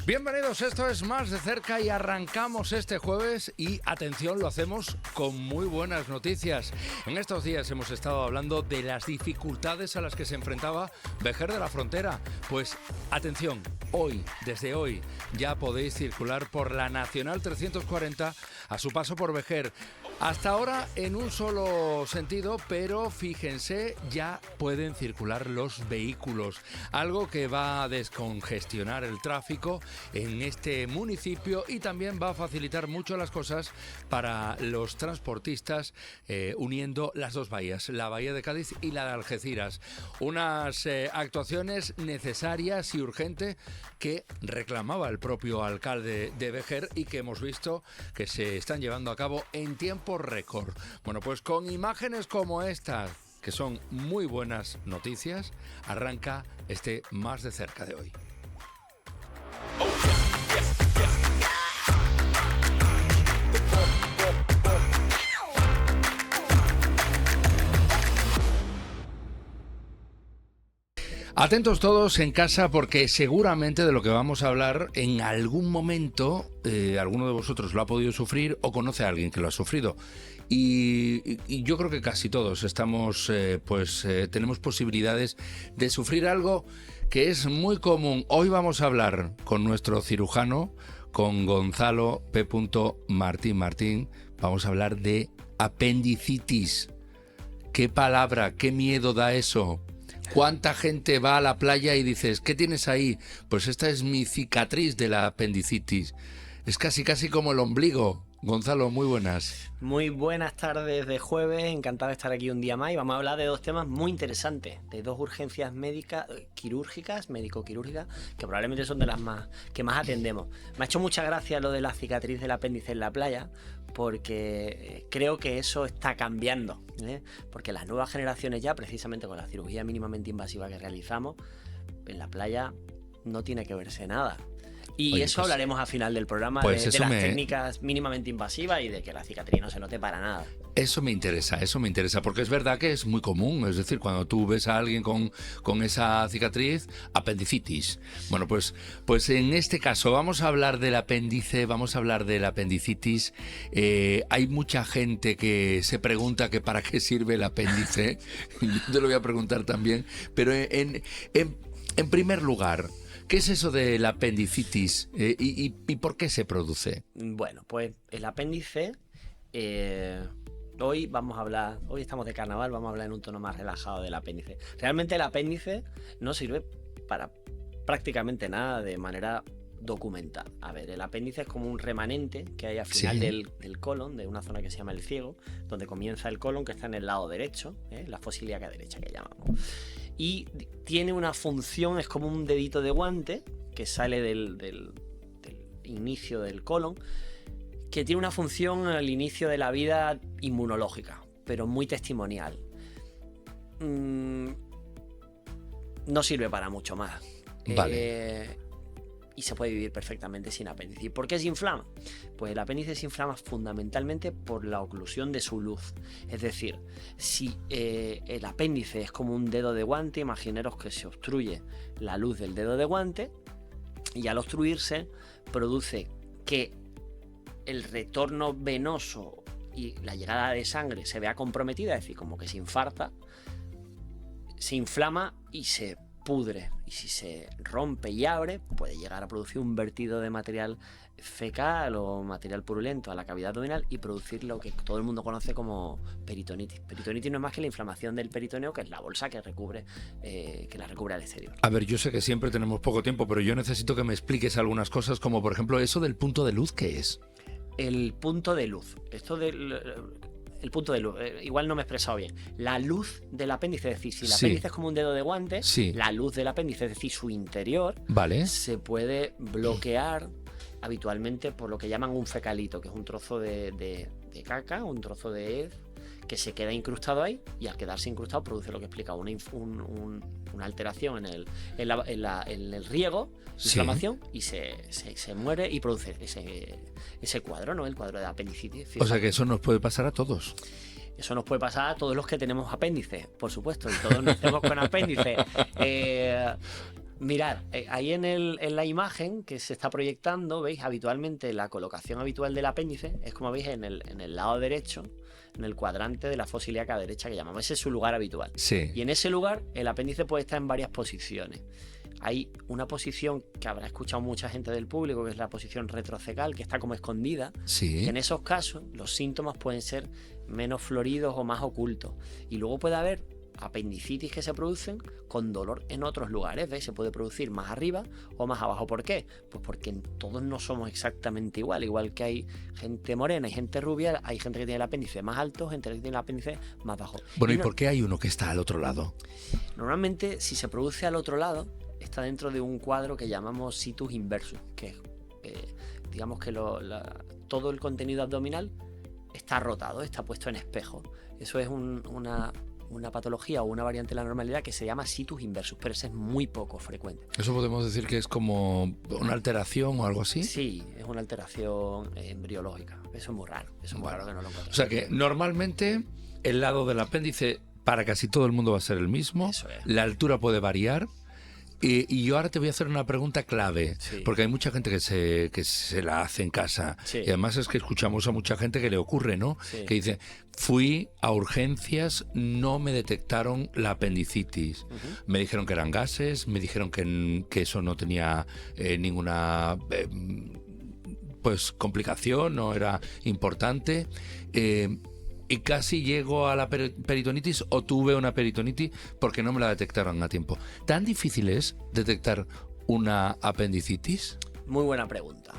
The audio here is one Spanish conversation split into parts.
Bienvenidos, esto es Más de Cerca y arrancamos este jueves y atención, lo hacemos con muy buenas noticias. En estos días hemos estado hablando de las dificultades a las que se enfrentaba Vejer de la Frontera. Pues atención, desde hoy, ya podéis circular por la Nacional 340 a su paso por Vejer. Hasta ahora en un solo sentido, pero fíjense, ya pueden circular los vehículos, algo que va a descongestionar el tráfico en este municipio y también va a facilitar mucho las cosas para los transportistas, uniendo las dos bahías, la bahía de Cádiz y la de Algeciras. Unas actuaciones necesarias y urgentes que reclamaba el propio alcalde de Vejer y que hemos visto que se están llevando a cabo en tiempo récord. Bueno, pues con imágenes como estas, que son muy buenas noticias, arranca este Más de Cerca de hoy. Atentos todos en casa porque seguramente de lo que vamos a hablar en algún momento alguno de vosotros lo ha podido sufrir o conoce a alguien que lo ha sufrido. Y yo creo que casi todos estamos, tenemos posibilidades de sufrir algo que es muy común. Hoy vamos a hablar con nuestro cirujano, con Gonzalo P. Martín. Vamos a hablar de apendicitis. ¿Qué palabra, qué miedo da eso? ¿Cuánta gente va a la playa y dices, ¿qué tienes ahí? Pues esta es mi cicatriz de la apendicitis. Es casi como el ombligo. Gonzalo, muy buenas. Muy buenas tardes de jueves, encantado de estar aquí un día más y vamos a hablar de dos temas muy interesantes, de dos urgencias médicas, quirúrgicas, médico-quirúrgicas, que probablemente son de las que más atendemos. Me ha hecho mucha gracia lo de la cicatriz del apéndice en la playa, porque creo que eso está cambiando, porque las nuevas generaciones ya, precisamente con la cirugía mínimamente invasiva que realizamos, en la playa no tiene que verse nada. Y oye, eso pues, hablaremos al final del programa, pues de las técnicas mínimamente invasivas y de que la cicatriz no se note para nada. Eso me interesa, porque es verdad que es muy común, es decir, cuando tú ves a alguien con esa cicatriz, apendicitis. Bueno, pues en este caso vamos a hablar del apéndice, vamos a hablar de la apendicitis. Hay mucha gente que se pregunta que para qué sirve el apéndice, yo te lo voy a preguntar también, pero en primer lugar, ¿qué es eso de la apendicitis y por qué se produce? Bueno, pues el apéndice, hoy estamos de carnaval, vamos a hablar en un tono más relajado del apéndice. Realmente el apéndice no sirve para prácticamente nada de manera documental. A ver, el apéndice es como un remanente que hay al final del colon, de una zona que se llama el ciego, donde comienza el colon, que está en el lado derecho, la fosa ilíaca derecha que llamamos. Y tiene una función, es como un dedito de guante que sale del inicio del colon, que tiene una función al inicio de la vida inmunológica, pero muy testimonial. No sirve para mucho más. Vale. Y se puede vivir perfectamente sin apéndice. ¿Y por qué se inflama? Pues el apéndice se inflama fundamentalmente por la oclusión de su luz. Es decir, si el apéndice es como un dedo de guante, imaginaros que se obstruye la luz del dedo de guante y al obstruirse produce que el retorno venoso y la llegada de sangre se vea comprometida, es decir, como que se infarta, se inflama y se pudre, y si se rompe y abre puede llegar a producir un vertido de material fecal o material purulento a la cavidad abdominal y producir lo que todo el mundo conoce como peritonitis. Peritonitis no es más que la inflamación del peritoneo, que es la bolsa que la recubre al exterior. A ver, yo sé que siempre tenemos poco tiempo, pero yo necesito que me expliques algunas cosas, como por ejemplo eso del punto de luz, ¿qué es? El punto de luz, el punto de luz, igual no me he expresado bien. La luz del apéndice, es decir, si el apéndice es como un dedo de guante, la luz del apéndice, es decir, su interior, se puede bloquear habitualmente por lo que llaman un fecalito, que es un trozo de caca, un trozo de hez, que se queda incrustado ahí, y al quedarse incrustado produce lo que explica una alteración en el riego, inflamación, y se muere y produce ese cuadro, ¿no? El cuadro de apendicitis. Fíjate. O sea que eso nos puede pasar a todos. Eso nos puede pasar a todos los que tenemos apéndice, por supuesto, y todos nacemos con apéndice. Mirad, ahí en la imagen que se está proyectando, veis habitualmente la colocación habitual del apéndice, es como veis en el lado derecho, en el cuadrante de la fosa ilíaca derecha que llamamos. Ese es su lugar habitual. Sí. Y en ese lugar el apéndice puede estar en varias posiciones. Hay una posición que habrá escuchado mucha gente del público, que es la posición retrocecal, que está como escondida. Sí. Que en esos casos los síntomas pueden ser menos floridos o más ocultos. Y luego puede haber apendicitis que se producen con dolor en otros lugares, ¿ves? Se puede producir más arriba o más abajo. ¿Por qué? Pues porque todos no somos exactamente igual que hay gente morena y gente rubia, hay gente que tiene el apéndice más alto, gente que tiene el apéndice más bajo. Bueno, ¿y por qué hay uno que está al otro lado? Normalmente, si se produce al otro lado, está dentro de un cuadro que llamamos situs inversus, que es, digamos que todo el contenido abdominal está rotado, está puesto en espejo. Eso es una patología o una variante de la normalidad que se llama situs inversus, pero ese es muy poco frecuente. ¿Eso podemos decir que es como una alteración o algo así? Sí, es una alteración embriológica. Eso es muy raro, eso es muy raro que no lo encontremos. O sea que normalmente el lado del apéndice para casi todo el mundo va a ser el mismo. Eso es. La altura puede variar. Y yo ahora te voy a hacer una pregunta clave, Sí. porque hay mucha gente que se la hace en casa. Sí. Y además es que escuchamos a mucha gente que le ocurre, ¿no? Sí. Que dice, fui a urgencias, no me detectaron la apendicitis. Me dijeron que eran gases, me dijeron que eso no tenía ninguna pues complicación, no era importante. Y casi llego a la peritonitis o tuve una peritonitis porque no me la detectaron a tiempo. ¿Tan difícil es detectar una apendicitis? Muy buena pregunta.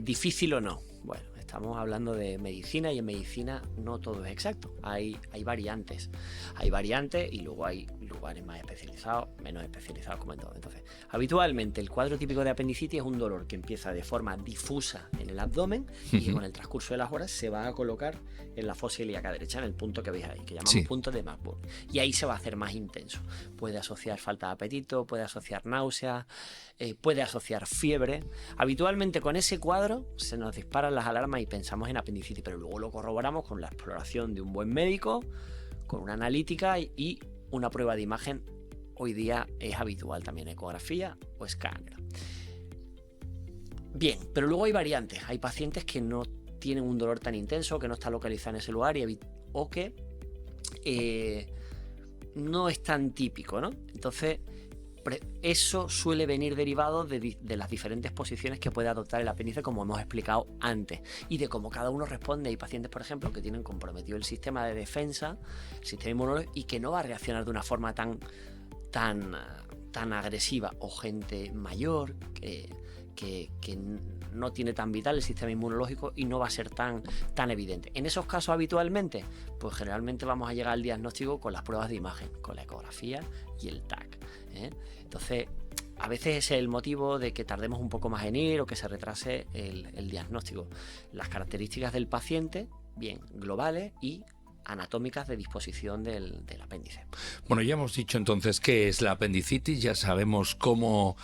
¿Difícil o no? Bueno, estamos hablando de medicina y en medicina no todo es exacto. Hay variantes. Hay variantes y luego hay lugares más especializados, menos especializados, como en todo. Entonces, habitualmente el cuadro típico de apendicitis es un dolor que empieza de forma difusa en el abdomen y con el transcurso de las horas se va a colocar en la fosa ilíaca derecha, en el punto que veis ahí, que llamamos punto de Marburg. Y ahí se va a hacer más intenso. Puede asociar falta de apetito, puede asociar náuseas, puede asociar fiebre. Habitualmente con ese cuadro se nos disparan las alarmas y pensamos en apendicitis, pero luego lo corroboramos con la exploración de un buen médico, con una analítica y una prueba de imagen. Hoy día es habitual también ecografía o escáner. Bien, pero luego hay variantes. Hay pacientes que no tienen un dolor tan intenso, que no está localizado en ese lugar o que no es tan típico, ¿no? Entonces, eso suele venir derivado de las diferentes posiciones que puede adoptar el apéndice, como hemos explicado antes, y de cómo cada uno responde. Hay pacientes, por ejemplo, que tienen comprometido el sistema de defensa, el sistema inmunológico, y que no va a reaccionar de una forma tan agresiva, o gente mayor que no tiene tan vital el sistema inmunológico y no va a ser tan evidente. En esos casos habitualmente, pues generalmente vamos a llegar al diagnóstico con las pruebas de imagen, con la ecografía y el TAC. Entonces, a veces ese es el motivo de que tardemos un poco más en ir o que se retrase el diagnóstico. Las características del paciente, bien, globales y anatómicas de disposición del apéndice. Bueno, ya hemos dicho entonces qué es la apendicitis, ya sabemos cómo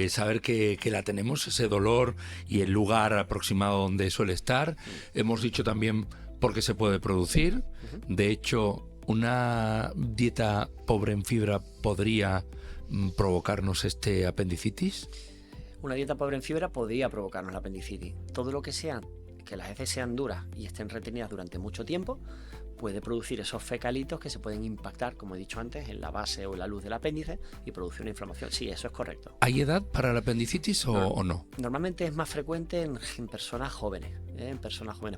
saber que la tenemos, ese dolor y el lugar aproximado donde suele estar. Hemos dicho también por qué se puede producir. De hecho, una dieta pobre en fibra podría provocarnos este apendicitis. Una dieta pobre en fibra podría provocarnos la apendicitis. Todo lo que sea, que las heces sean duras y estén retenidas durante mucho tiempo, puede producir esos fecalitos que se pueden impactar, como he dicho antes, en la base o en la luz del apéndice y producir una inflamación. Sí, eso es correcto. ¿Hay edad para la apendicitis o no? Normalmente es más frecuente en personas jóvenes,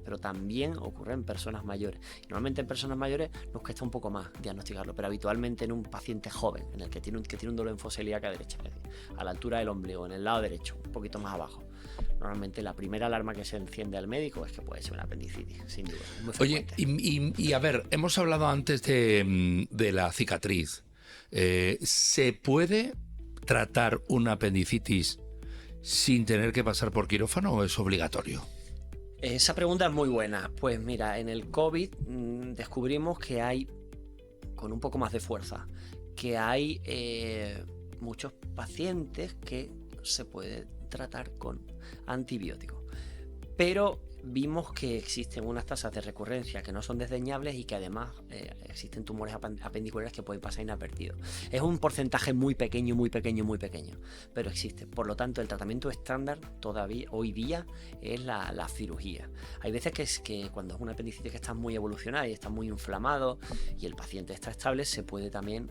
pero también ocurre en personas mayores. Y normalmente en personas mayores nos cuesta un poco más diagnosticarlo, pero habitualmente en un paciente joven, en el que tiene un dolor en fosa ilíaca derecha, es decir, a la altura del ombligo, en el lado derecho, un poquito más abajo. Normalmente la primera alarma que se enciende al médico es que puede ser una apendicitis, sin duda. Muy frecuente. Oye, y a ver, hemos hablado antes de la cicatriz. ¿Se puede tratar una apendicitis sin tener que pasar por quirófano o es obligatorio? Esa pregunta es muy buena. Pues mira, en el COVID descubrimos que hay, con un poco más de fuerza, que hay muchos pacientes que se puede tratar con antibióticos. Pero vimos que existen unas tasas de recurrencia que no son desdeñables y que además existen tumores apendiculares que pueden pasar inadvertidos. Es un porcentaje muy pequeño, muy pequeño, muy pequeño, pero existe. Por lo tanto, el tratamiento estándar todavía hoy día es la cirugía. Hay veces que cuando es una apendicitis que está muy evolucionada y está muy inflamado y el paciente está estable, se puede también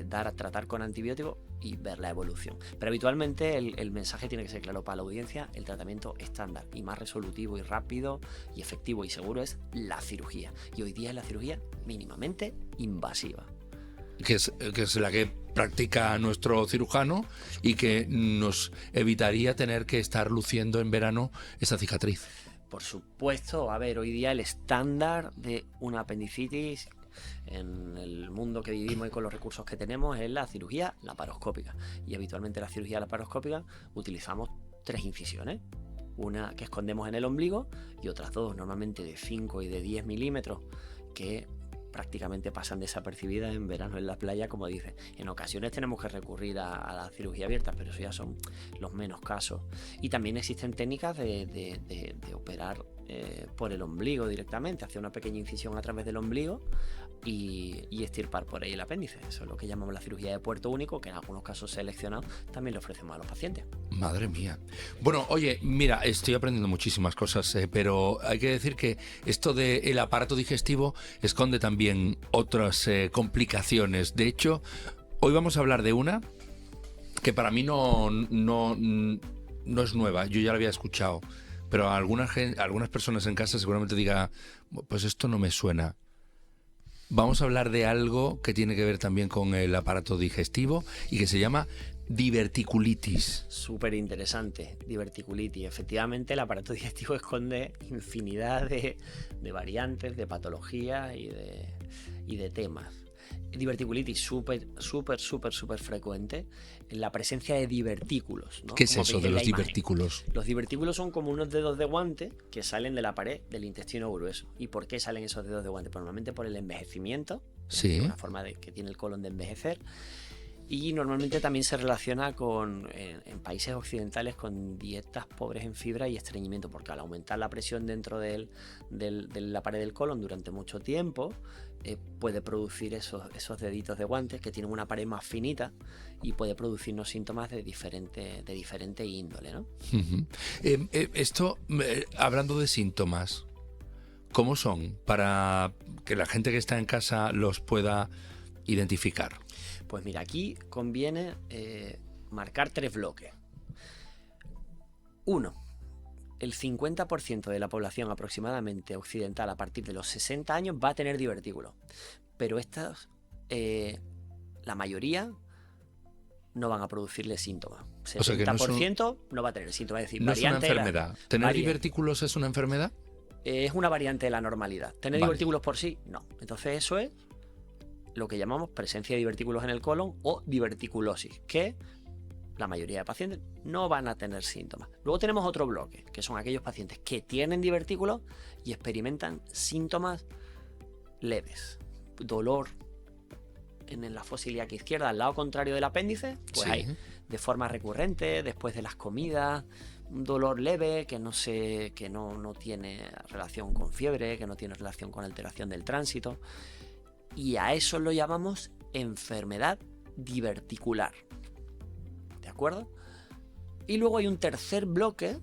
tratar con antibióticos y ver la evolución. Pero habitualmente el mensaje tiene que ser claro para la audiencia: el tratamiento estándar y más resolutivo y rápido y efectivo y seguro es la cirugía. Y hoy día es la cirugía mínimamente invasiva. Que es la que practica nuestro cirujano y que nos evitaría tener que estar luciendo en verano esa cicatriz. Por supuesto, a ver, hoy día el estándar de una apendicitis en el mundo que vivimos y con los recursos que tenemos es la cirugía laparoscópica. Y habitualmente la cirugía laparoscópica utilizamos 3 incisiones. Una que escondemos en el ombligo y otras 2, normalmente de 5 y de 10 milímetros, que prácticamente pasan desapercibidas en verano en la playa, como dice. En ocasiones tenemos que recurrir a la cirugía abierta, pero eso ya son los menos casos. Y también existen técnicas de operar por el ombligo directamente, hacer una pequeña incisión a través del ombligo y extirpar por ahí el apéndice. Eso es lo que llamamos la cirugía de puerto único, que en algunos casos seleccionados también le ofrecemos a los pacientes. Madre mía. Bueno, oye, mira, estoy aprendiendo muchísimas cosas, pero hay que decir que esto del aparato digestivo esconde también otras complicaciones. De hecho, hoy vamos a hablar de una que para mí no es nueva, yo ya la había escuchado, pero a algunas personas en casa seguramente diga, pues esto no me suena. Vamos a hablar de algo que tiene que ver también con el aparato digestivo y que se llama diverticulitis. Súper interesante, diverticulitis. Efectivamente, el aparato digestivo esconde infinidad de variantes, de patologías y de temas. Diverticulitis súper frecuente, en la presencia de divertículos, ¿no? ¿Qué es eso de los divertículos? Los divertículos son como unos dedos de guante que salen de la pared del intestino grueso. ¿Y por qué salen esos dedos de guante? Pues normalmente por el envejecimiento, sí. Una forma que tiene el colon de envejecer. Y normalmente también se relaciona en países occidentales con dietas pobres en fibra y estreñimiento, porque al aumentar la presión dentro de la pared del colon durante mucho tiempo, puede producir esos deditos de guantes que tienen una pared más finita y puede producirnos síntomas de diferente índole, ¿no? Uh-huh. Hablando de síntomas, ¿cómo son para que la gente que está en casa los pueda identificar? Pues mira, aquí conviene marcar 3 bloques. 1. El 50% de la población aproximadamente occidental a partir de los 60 años va a tener divertículos. Pero estas, la mayoría, no van a producirle síntomas. 70% o sea que no va a tener síntomas. Es decir, no es una enfermedad. ¿Tener divertículos es una enfermedad? Es una variante de la normalidad. ¿Tener divertículos por sí? No. Entonces eso es lo que llamamos presencia de divertículos en el colon o diverticulosis, que la mayoría de pacientes no van a tener síntomas. Luego tenemos otro bloque, que son aquellos pacientes que tienen divertículos y experimentan síntomas leves. Dolor en la fosa ilíaca izquierda, al lado contrario del apéndice, pues hay de forma recurrente, después de las comidas, un dolor leve que no tiene relación con fiebre, que no tiene relación con alteración del tránsito. Y a eso lo llamamos enfermedad diverticular. ¿De acuerdo? Y luego hay un tercer bloque,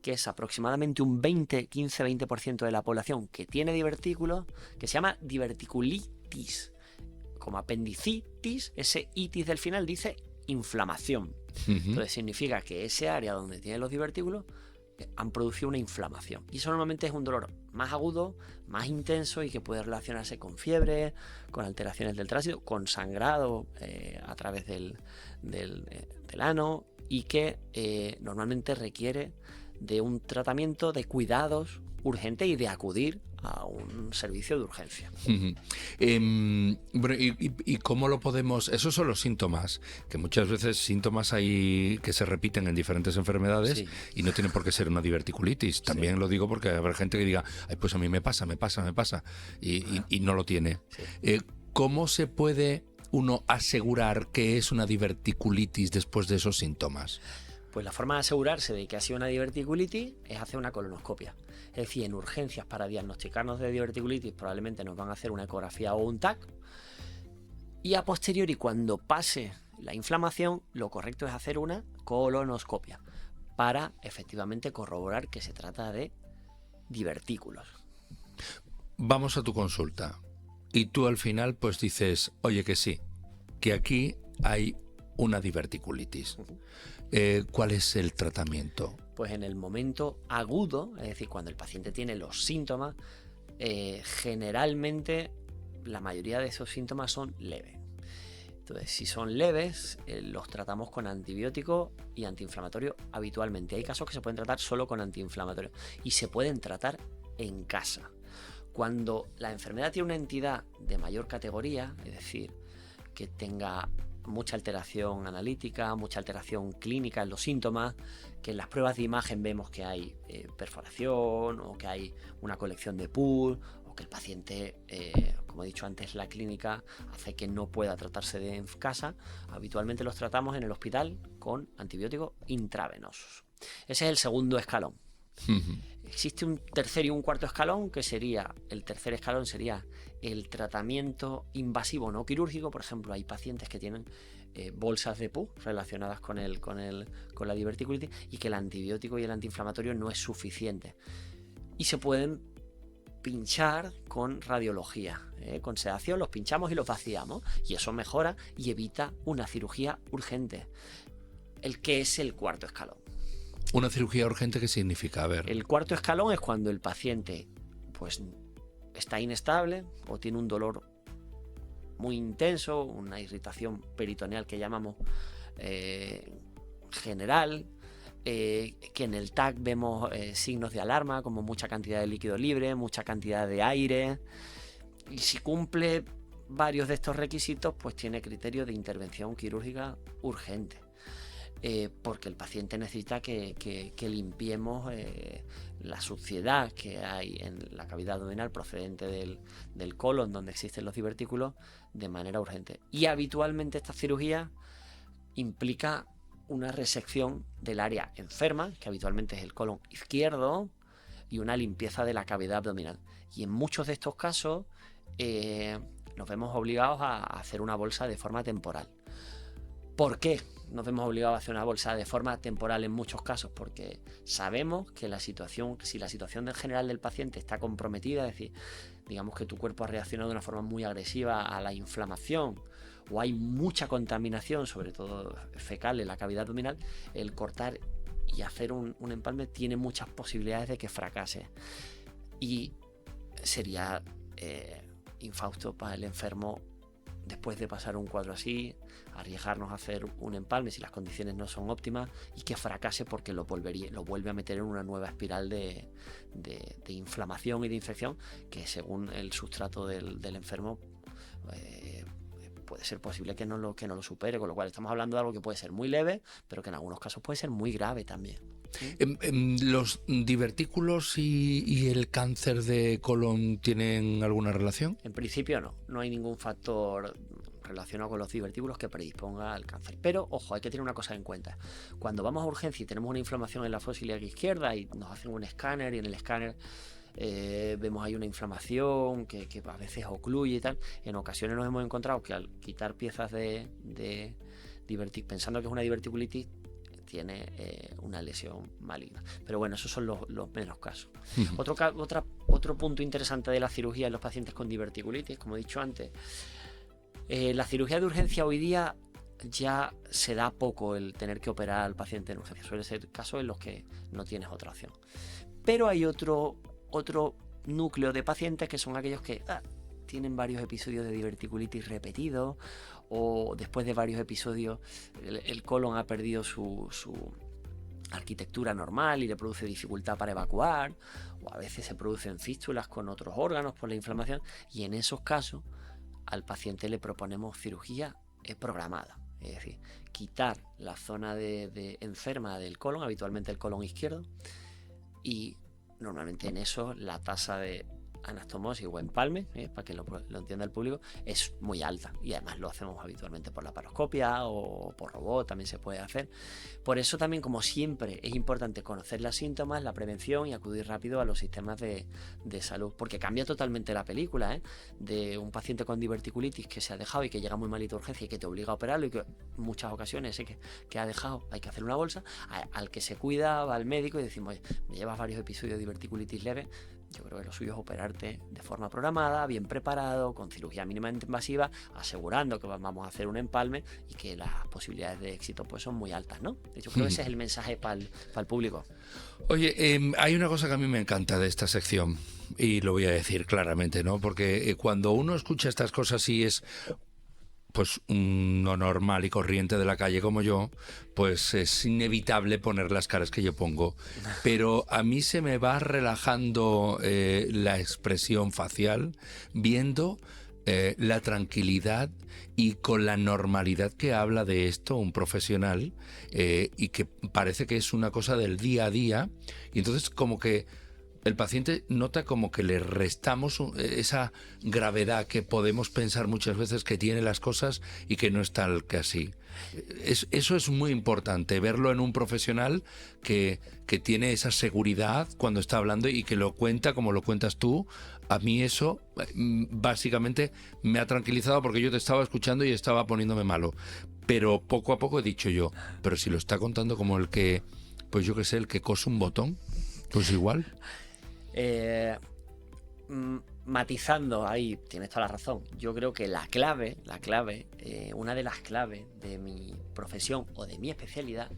que es aproximadamente un 15-20% de la población que tiene divertículos, que se llama diverticulitis. Como apendicitis, ese itis del final dice inflamación. Uh-huh. Entonces significa que ese área donde tienen los divertículos han producido una inflamación. Y eso normalmente es un dolor más agudo, más intenso y que puede relacionarse con fiebre, con alteraciones del tránsito, con sangrado a través del ano y que normalmente requiere de un tratamiento de cuidados urgente y de acudir a un servicio de urgencia. Bueno, ¿y cómo lo podemos...? Esos son los síntomas, que muchas veces síntomas hay que se repiten en diferentes enfermedades y no tienen por qué ser una diverticulitis. También lo digo porque habrá gente que diga, ay, pues a mí me pasa y no lo tiene. Sí. ¿Cómo se puede uno asegurar que es una diverticulitis después de esos síntomas? Pues la forma de asegurarse de que ha sido una diverticulitis es hacer una colonoscopia. Es decir, en urgencias para diagnosticarnos de diverticulitis probablemente nos van a hacer una ecografía o un TAC. Y a posteriori, cuando pase la inflamación, lo correcto es hacer una colonoscopia para efectivamente corroborar que se trata de divertículos. Vamos a tu consulta y tú al final pues dices, oye que sí, que aquí hay una diverticulitis. ¿Cuál es el tratamiento? Pues en el momento agudo, es decir, cuando el paciente tiene los síntomas, generalmente la mayoría de esos síntomas son leves. Entonces, si son leves, los tratamos con antibiótico y antiinflamatorio habitualmente. Hay casos que se pueden tratar solo con antiinflamatorio y se pueden tratar en casa. Cuando la enfermedad tiene una entidad de mayor categoría, es decir, que tenga mucha alteración analítica, mucha alteración clínica en los síntomas, que en las pruebas de imagen vemos que hay perforación o que hay una colección de pus, o que el paciente, como he dicho antes, la clínica hace que no pueda tratarse en casa, habitualmente los tratamos en el hospital con antibióticos intravenosos. Ese es el segundo escalón. Existe un tercer y un cuarto escalón, que sería, el tercer escalón sería el tratamiento invasivo no quirúrgico. Por ejemplo, hay pacientes que tienen bolsas de pus relacionadas con la diverticulitis y que el antibiótico y el antiinflamatorio no es suficiente. Y se pueden pinchar con radiología, con sedación, los pinchamos y los vaciamos y eso mejora y evita una cirugía urgente, el que es el cuarto escalón. ¿Una cirugía urgente qué significa? A ver. El cuarto escalón es cuando el paciente pues está inestable o tiene un dolor muy intenso, una irritación peritoneal que llamamos general, que en el TAC vemos signos de alarma como mucha cantidad de líquido libre, mucha cantidad de aire, y si cumple varios de estos requisitos pues tiene criterio de intervención quirúrgica urgente. Porque el paciente necesita que limpiemos la suciedad que hay en la cavidad abdominal procedente del colon donde existen los divertículos de manera urgente. Y habitualmente esta cirugía implica una resección del área enferma, que habitualmente es el colon izquierdo, y una limpieza de la cavidad abdominal. Y en muchos de estos casos nos vemos obligados a hacer una bolsa de forma temporal. ¿Por qué nos vemos obligados a hacer una bolsa de forma temporal en muchos casos? Porque sabemos que si la situación general del paciente está comprometida, es decir, digamos que tu cuerpo ha reaccionado de una forma muy agresiva a la inflamación o hay mucha contaminación, sobre todo fecal, en la cavidad abdominal, el cortar y hacer un empalme tiene muchas posibilidades de que fracase. Y sería infausto para el enfermo, después de pasar un cuadro así, arriesgarnos a hacer un empalme si las condiciones no son óptimas y que fracase porque lo vuelve a meter en una nueva espiral de inflamación y de infección que según el sustrato del enfermo puede ser posible que no lo supere, con lo cual estamos hablando de algo que puede ser muy leve pero que en algunos casos puede ser muy grave también. ¿Los divertículos y el cáncer de colon tienen alguna relación? En principio no hay ningún factor relacionado con los divertículos que predisponga al cáncer. Pero, ojo, hay que tener una cosa en cuenta. Cuando vamos a urgencia y tenemos una inflamación en la fosa ilíaca izquierda y nos hacen un escáner y en el escáner vemos ahí una inflamación que a veces ocluye y tal, en ocasiones nos hemos encontrado que al quitar piezas de pensando que es una diverticulitis, tiene una lesión maligna. Pero bueno, esos son los menos casos. Otro punto interesante de la cirugía en los pacientes con diverticulitis, como he dicho antes, la cirugía de urgencia hoy día ya se da poco el tener que operar al paciente en urgencia. Suele ser casos en los que no tienes otra opción. Pero hay otro núcleo de pacientes que son aquellos que tienen varios episodios de diverticulitis repetidos, o después de varios episodios el colon ha perdido su arquitectura normal y le produce dificultad para evacuar, o a veces se producen fístulas con otros órganos por la inflamación, y en esos casos al paciente le proponemos cirugía programada, es decir, quitar la zona de enferma del colon, habitualmente el colon izquierdo, y normalmente en eso la tasa de anastomosis o empalme, para que lo entienda el público, es muy alta, y además lo hacemos habitualmente por laparoscopia o por robot, también se puede hacer. Por eso también, como siempre, es importante conocer los síntomas, la prevención y acudir rápido a los sistemas de salud, porque cambia totalmente la película, de un paciente con diverticulitis que se ha dejado y que llega muy malito a urgencia y que te obliga a operarlo, y que en muchas ocasiones que ha dejado, hay que hacer una bolsa, al que se cuida, va al médico y decimos: oye, me llevas varios episodios de diverticulitis leve, yo creo que lo suyo es operarte de forma programada, bien preparado, con cirugía mínimamente invasiva, asegurando que vamos a hacer un empalme y que las posibilidades de éxito pues son muy altas, ¿no? Yo creo que ese es el mensaje para el público. Oye, hay una cosa que a mí me encanta de esta sección, y lo voy a decir claramente, ¿no? Porque cuando uno escucha estas cosas y es pues uno normal y corriente de la calle como yo, pues es inevitable poner las caras que yo pongo. Pero a mí se me va relajando la expresión facial viendo la tranquilidad y con la normalidad que habla de esto un profesional, y que parece que es una cosa del día a día, y entonces como que el paciente nota como que le restamos esa gravedad que podemos pensar muchas veces que tiene las cosas y que no es tal que así. Eso es muy importante, verlo en un profesional que tiene esa seguridad cuando está hablando y que lo cuenta como lo cuentas tú. A mí eso básicamente me ha tranquilizado, porque yo te estaba escuchando y estaba poniéndome malo. Pero poco a poco he dicho yo, pero si lo está contando como el que, pues yo qué sé, el que cose un botón, pues igual. Matizando ahí, tienes toda la razón. Yo creo que la clave, una de las claves de mi profesión o de mi especialidad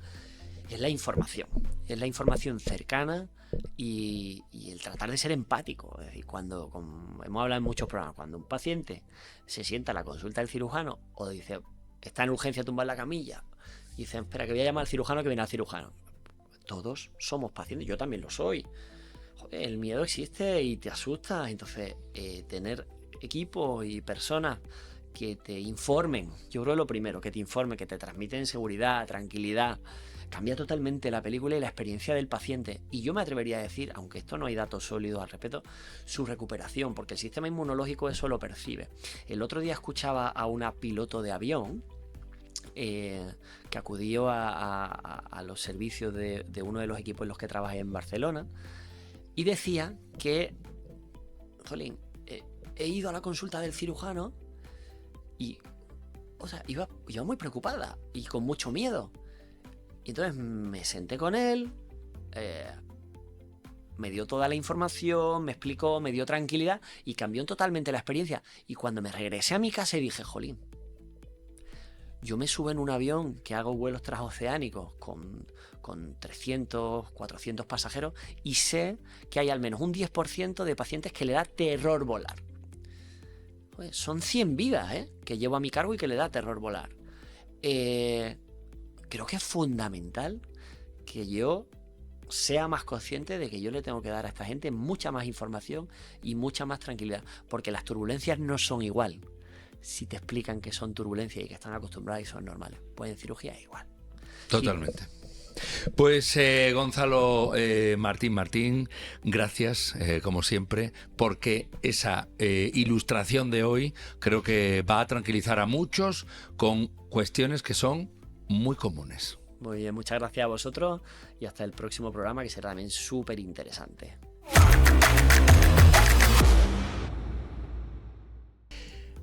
es la información. Es la información cercana y el tratar de ser empático. Es decir, como hemos hablado en muchos programas, cuando un paciente se sienta a la consulta del cirujano o dice, está en urgencia tumbado en la camilla, y dice, espera, que voy a llamar al cirujano, que viene al cirujano. Todos somos pacientes, yo también lo soy. El miedo existe y te asusta, entonces tener equipo y personas que te informen, yo creo lo primero, que te informen, que te transmiten seguridad, tranquilidad, cambia totalmente la película y la experiencia del paciente. Y yo me atrevería a decir, aunque esto no hay datos sólidos al respecto, su recuperación, porque el sistema inmunológico eso lo percibe. El otro día escuchaba a una piloto de avión que acudió a los servicios de uno de los equipos en los que trabajé en Barcelona, y decía que, jolín, he ido a la consulta del cirujano y, o sea, iba muy preocupada y con mucho miedo. Y entonces me senté con él, me dio toda la información, me explicó, me dio tranquilidad y cambió totalmente la experiencia. Y cuando me regresé a mi casa y dije, jolín, yo me subo en un avión que hago vuelos transoceánicos con 300, 400 pasajeros y sé que hay al menos un 10% de pacientes que le da terror volar. Pues son 100 vidas que llevo a mi cargo y que le da terror volar. Creo que es fundamental que yo sea más consciente de que yo le tengo que dar a esta gente mucha más información y mucha más tranquilidad, porque las turbulencias no son igual. Si te explican que son turbulencias y que están acostumbradas y son normales, pues en cirugía es igual. Totalmente. Sí. Pues Gonzalo Martín, gracias como siempre, porque esa ilustración de hoy creo que va a tranquilizar a muchos con cuestiones que son muy comunes. Muy bien, muchas gracias a vosotros y hasta el próximo programa, que será también súper interesante.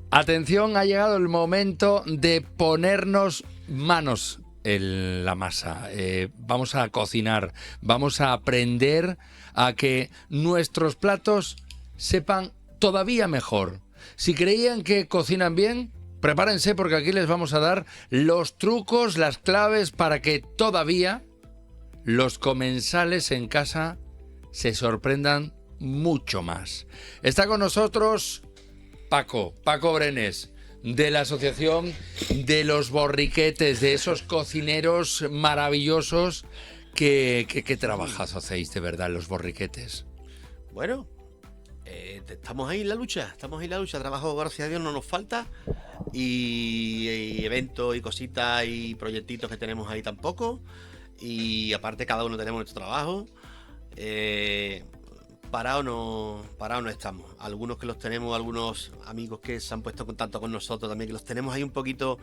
Atención, ha llegado el momento de ponernos manos en la masa. Vamos a cocinar, vamos a aprender a que nuestros platos sepan todavía mejor. Si creían que cocinan bien, prepárense, porque aquí les vamos a dar los trucos, las claves para que todavía los comensales en casa se sorprendan mucho más. Está con nosotros Paco Brenes, de la Asociación de los Borriquetes, de esos cocineros maravillosos. ¿Qué trabajazo hacéis de verdad los borriquetes? Bueno, estamos ahí en la lucha, trabajo gracias a Dios no nos falta, y eventos y cositas y proyectitos que tenemos ahí tampoco, y aparte cada uno tenemos nuestro trabajo. parados no estamos. Algunos que los tenemos, algunos amigos que se han puesto en contacto con nosotros también, que los tenemos ahí un poquito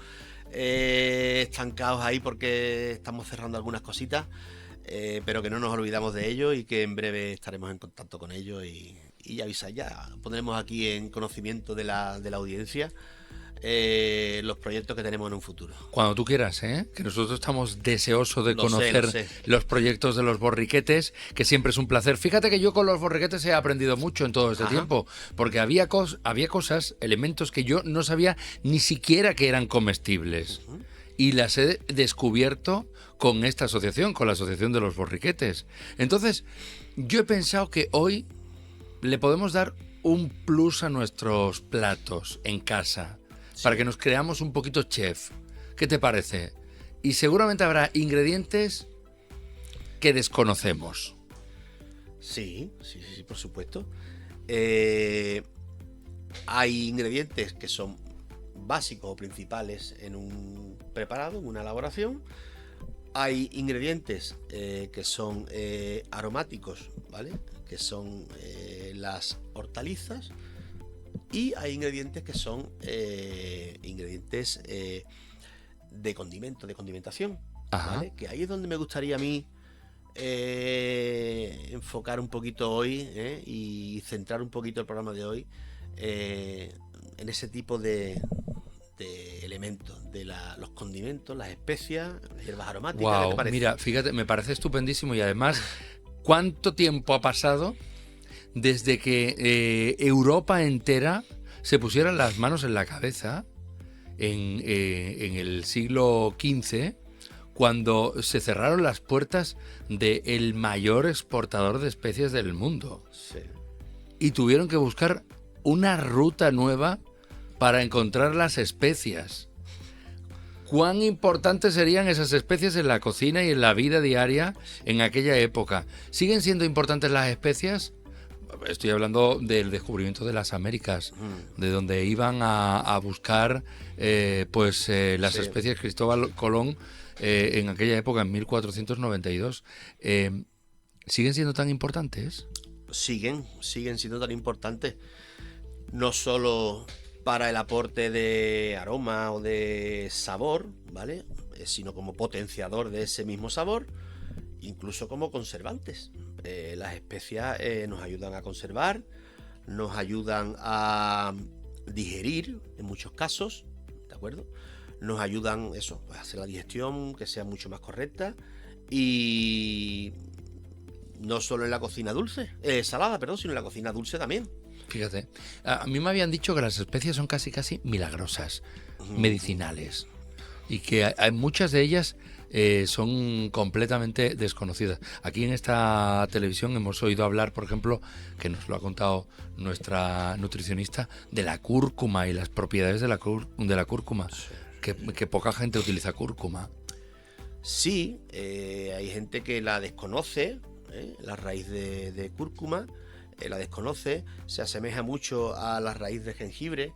estancados ahí porque estamos cerrando algunas cositas, pero que no nos olvidamos de ellos y que en breve estaremos en contacto con ellos y ya avisáis, ya pondremos aquí en conocimiento de la audiencia los proyectos que tenemos en un futuro. Cuando tú quieras, que nosotros estamos deseosos de Lo sé, conocer lo sé. los proyectos de los borriquetes, que siempre es un placer. Fíjate que yo con los borriquetes he aprendido mucho en todo este Ajá. tiempo, porque había cosas, elementos que yo no sabía ni siquiera que eran comestibles. Y las he descubierto con esta asociación, con la Asociación de los Borriquetes. Entonces, yo he pensado que hoy le podemos dar un plus a nuestros platos en casa, para que nos creamos un poquito chef. ¿Qué te parece? Y seguramente habrá ingredientes que desconocemos. Sí, por supuesto. Hay ingredientes que son básicos o principales en un preparado, en una elaboración. Hay ingredientes que son aromáticos, ¿vale? Que son las hortalizas. Y hay ingredientes que son ingredientes de condimento, de condimentación, ¿vale? Que ahí es donde me gustaría a mí enfocar un poquito hoy y centrar un poquito el programa de hoy en ese tipo de elementos, de los condimentos, las especias, las hierbas aromáticas. ¿Qué te Wow, parece? mira, fíjate, me parece estupendísimo y además, ¿cuánto tiempo ha pasado desde que Europa entera se pusiera las manos en la cabeza en el siglo XV, cuando se cerraron las puertas del mayor exportador de especies del mundo? Sí. Y tuvieron que buscar una ruta nueva para encontrar las especias. ¿Cuán importantes serían esas especies en la cocina y en la vida diaria en aquella época? ¿Siguen siendo importantes las especias? Estoy hablando del descubrimiento de las Américas, de donde iban a buscar las Sí. especies Cristóbal Colón en aquella época, en 1492. ¿Siguen siendo tan importantes? Siguen siendo tan importantes, no solo para el aporte de aroma o de sabor, ¿vale? Sino como potenciador de ese mismo sabor, incluso como conservantes. Las especias nos ayudan a conservar, nos ayudan a digerir en muchos casos, ¿de acuerdo? Nos ayudan a hacer la digestión que sea mucho más correcta, y no solo en la cocina salada, sino en la cocina dulce también. Fíjate, a mí me habían dicho que las especies son casi milagrosas, medicinales, y que hay muchas de ellas son completamente desconocidas. Aquí en esta televisión hemos oído hablar, por ejemplo, que nos lo ha contado nuestra nutricionista, de la cúrcuma y las propiedades de la cúrcuma, que poca gente utiliza cúrcuma. Sí, hay gente que la desconoce, la raíz de cúrcuma, la desconoce, se asemeja mucho a la raíz de jengibre,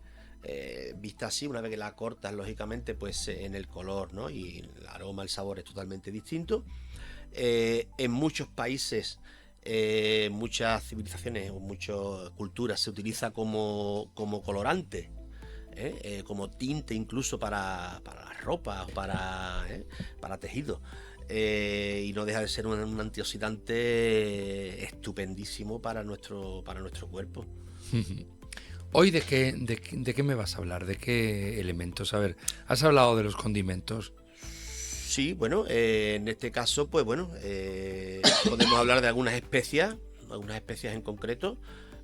vista así, una vez que la cortas, lógicamente, pues en el color, ¿no? Y el aroma, el sabor es totalmente distinto. En muchos países, muchas civilizaciones o muchas culturas se utiliza como colorante, como tinte incluso para la ropa, para tejido. Y no deja de ser un antioxidante estupendísimo para nuestro cuerpo. Hoy, ¿de qué me vas a hablar? ¿De qué elementos? A ver, has hablado de los condimentos. Sí, bueno, en este caso, pues bueno, podemos hablar de algunas especias en concreto,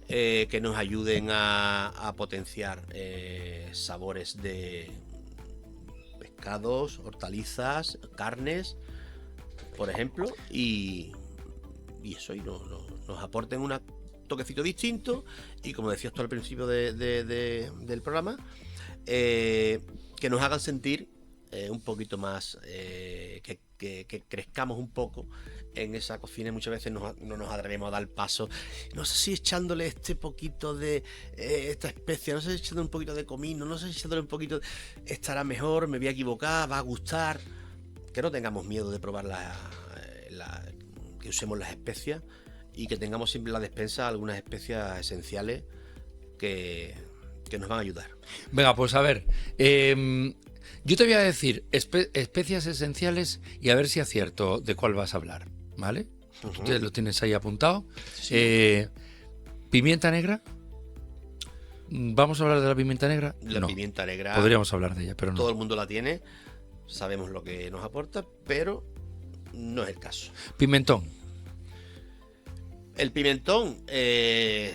que nos ayuden a potenciar sabores de pescados, hortalizas, carnes, por ejemplo, y eso, y nos aporten un toquecito distinto, y como decías tú al principio del programa, que nos hagan sentir un poquito más, que crezcamos un poco en esa cocina. Y muchas veces no nos atrevemos a dar el paso, no sé si echándole este poquito de esta especia, no sé si echándole un poquito de comino, no sé si echándole un poquito, estará mejor, me voy a equivocar, va a gustar. Que no tengamos miedo de probar que usemos las especias, y que tengamos siempre en la despensa algunas especias esenciales que nos van a ayudar. Venga, pues a ver, yo te voy a decir especias esenciales y a ver si acierto de cuál vas a hablar, ¿vale? Tú lo tienes ahí apuntado. Sí. Pimienta negra. ¿Vamos a hablar de la pimienta negra? La No. pimienta negra, Podríamos hablar de ella, pero no. todo el mundo la tiene, sabemos lo que nos aporta, pero no es el caso. Pimentón. El pimentón es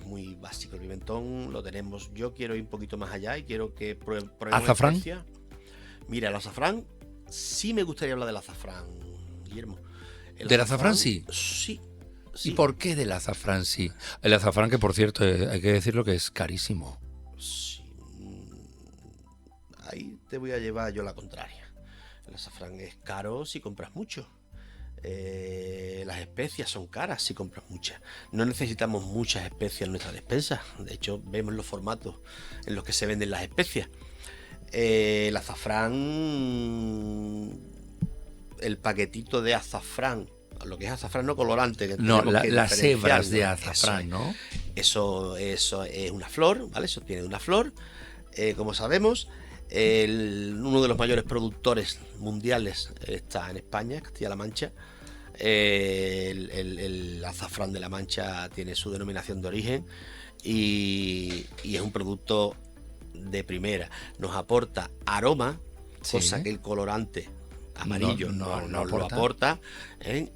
muy básico. El pimentón lo tenemos. Yo quiero ir un poquito más allá y quiero que probemos ¿Azafrán? especias. Mira, el azafrán, sí me gustaría hablar del azafrán, Guillermo. ¿Del azafrán sí? Sí. ¿Y por qué del azafrán sí? El azafrán, que por cierto, hay que decirlo que es carísimo. Sí. Ahí te voy a llevar yo la contraria. El azafrán es caro si compras mucho. Las especias son caras si compras muchas. No necesitamos muchas especias en nuestra despensa. De hecho, vemos los formatos en los que se venden las especias. El azafrán, el paquetito de azafrán, lo que es azafrán no colorante. Que No, tenemos que las hebras de diferenciarlo. azafrán, ¿no? Eso es una flor, ¿vale? Eso tiene una flor. Como sabemos, uno de los mayores productores mundiales está en España, Castilla-La Mancha. El azafrán de La Mancha tiene su denominación de origen y es un producto de primera. Nos aporta aroma, Sí. cosa que el colorante amarillo No no lo aporta,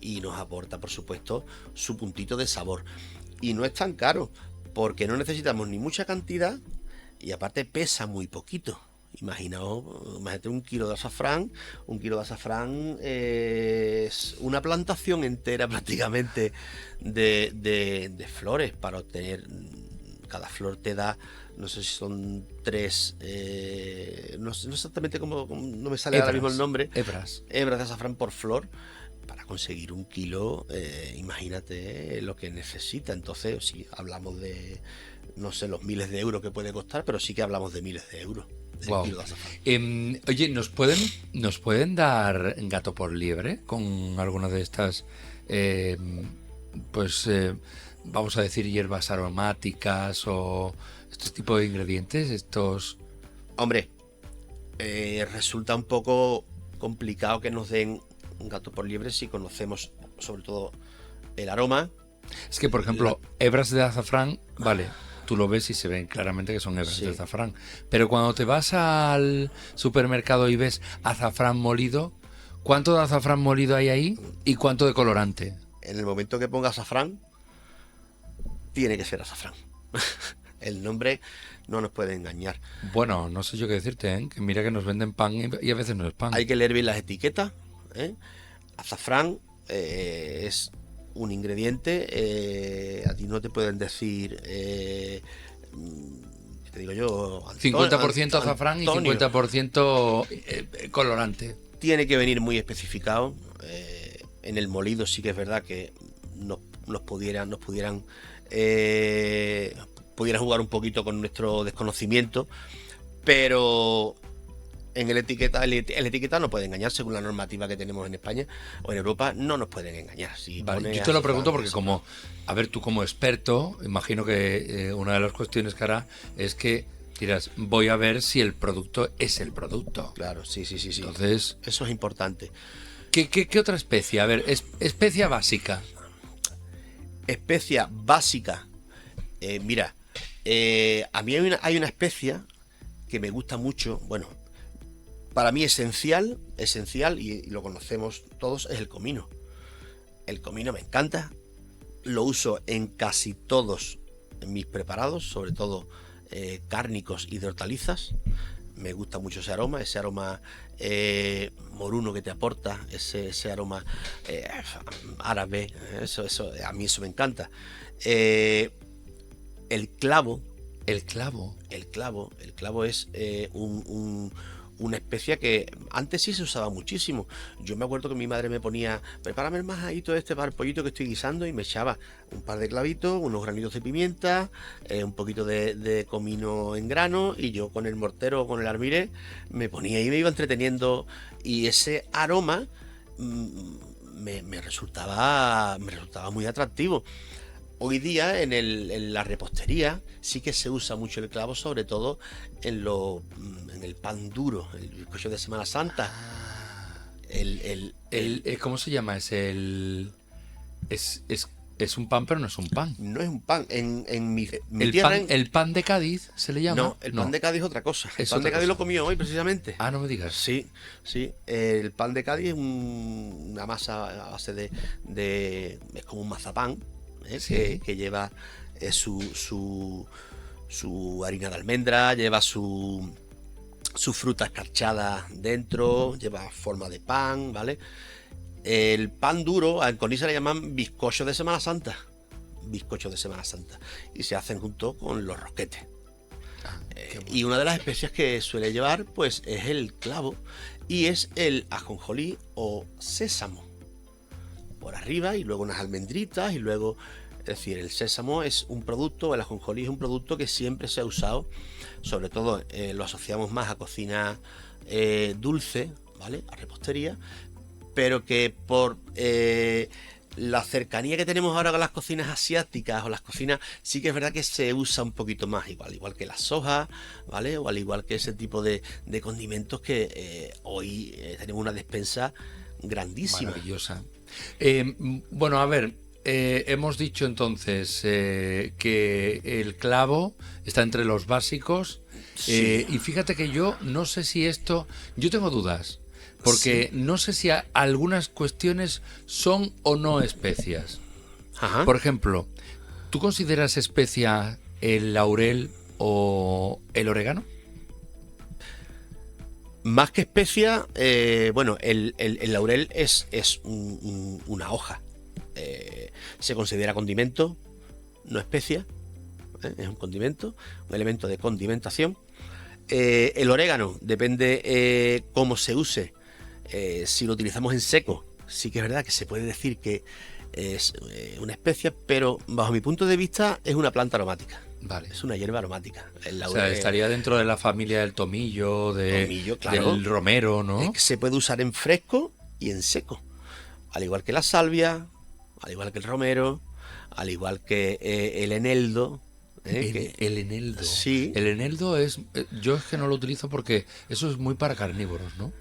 y nos aporta, por supuesto, su puntito de sabor. Y no es tan caro, porque no necesitamos ni mucha cantidad y aparte pesa muy poquito. Imagínate un kilo de azafrán. Un kilo de azafrán es una plantación entera prácticamente de flores para obtener. Cada flor te da, no sé si son 3, no sé exactamente cómo, no me sale ahora mismo el nombre. Hebras. Hebras de azafrán por flor. Para conseguir un kilo, imagínate lo que necesita. Entonces, sí, hablamos de, no sé, los miles de euros que puede costar, pero sí que hablamos de miles de euros. Wow. Kilo de azafrán. Oye, ¿nos pueden dar gato por liebre con alguna de estas, vamos a decir, hierbas aromáticas o este tipo de ingredientes? Hombre, resulta un poco complicado que nos den un gato por liebre si conocemos sobre todo el aroma. Es que, por ejemplo, hebras de azafrán, vale, tú lo ves y se ven claramente que son hebras Sí. de azafrán. Pero cuando te vas al supermercado y ves azafrán molido, ¿cuánto de azafrán molido hay ahí y cuánto de colorante? En el momento que ponga azafrán, tiene que ser azafrán. El nombre no nos puede engañar. Bueno, no sé yo qué decirte, ¿eh? Que mira que nos venden pan y a veces no es pan. Hay que leer bien las etiquetas. Azafrán es un ingrediente. A ti no te pueden decir, te digo yo, 50% azafrán Antonio. y 50% colorante. Tiene que venir muy especificado. En el molido sí que es verdad que nos pudieran jugar un poquito con nuestro desconocimiento, pero en el etiqueta no puede engañar. Según la normativa que tenemos en España o en Europa, no nos pueden engañar. Si Vale, pone yo te lo azafrán, pregunto porque azafrán. a ver, tú como experto, imagino que una de las cuestiones que hará es que dirás, voy a ver si el producto es el producto. Claro, sí. Entonces, Eso es importante. ¿qué otra especie? A ver, especia básica. Especia básica. Mira, a mí hay una especia que me gusta mucho. Bueno, para mí esencial, y lo conocemos todos, es el comino. El comino me encanta. Lo uso en casi todos mis preparados, sobre todo cárnicos y de hortalizas. Me gusta mucho ese aroma moruno que te aporta, ese aroma árabe. Eso, a mí eso me encanta. El clavo. El clavo. El clavo es una especia que antes sí se usaba muchísimo. Yo me acuerdo que mi madre me ponía, prepárame el majadito para el pollito que estoy guisando, y me echaba un par de clavitos, unos granitos de pimienta, un poquito de comino en grano, y yo con el mortero o con el almiré me ponía y me iba entreteniendo, y ese aroma me resultaba muy atractivo. Hoy día en la repostería sí que se usa mucho el clavo, sobre todo en el pan duro, el bizcocho de Semana Santa. ¿Cómo se llama? Es un pan, pero no es un pan. No es un pan. En mi tierra... ¿El pan de Cádiz se le llama? No, el pan de Cádiz es otra cosa. El Es pan de otra Cádiz cosa. lo comió hoy, precisamente. Ah, no me digas. Sí, sí. El pan de Cádiz es una masa a base es como un mazapán, Sí. que lleva su harina de almendra, lleva su fruta escarchada dentro, lleva forma de pan, ¿vale? El pan duro, en Conil se le llaman bizcochos de Semana Santa. Bizcochos de Semana Santa. Y se hacen junto con los rosquetes. Qué bueno. Y una de las especies que suele llevar, pues, es el clavo y es el ajonjolí o sésamo. Por arriba y luego unas almendritas y luego... Es decir, el sésamo es un producto, el ajonjolí es un producto que siempre se ha usado, sobre todo lo asociamos más a cocina dulce, ¿vale? A repostería, pero que por la cercanía que tenemos ahora con las cocinas asiáticas o las cocinas, sí que es verdad que se usa un poquito más, igual que la soja, ¿vale? O al igual que ese tipo de condimentos que hoy tenemos una despensa grandísima. Maravillosa. Bueno, a ver, hemos dicho entonces que el clavo está entre los básicos. Sí. Y fíjate que yo no sé si esto... Yo tengo dudas, porque no sé si algunas cuestiones son o no especias. Ajá. Por ejemplo, ¿tú consideras especia el laurel o el orégano? Más que especia, bueno, el laurel es una hoja. Se considera condimento, no especia. Es un condimento, un elemento de condimentación. El orégano depende cómo se use. Si lo utilizamos en seco, sí que es verdad que se puede decir que es una especia, pero bajo mi punto de vista es una planta aromática. Vale. Es una hierba aromática. El O laurel sea, estaría dentro de la familia del tomillo, claro. del romero, ¿no? se puede usar en fresco y en seco. Al igual que la salvia, al igual que el romero, al igual que el eneldo. El eneldo. Sí. El eneldo es... Yo es que no lo utilizo porque eso es muy para carnívoros, ¿no?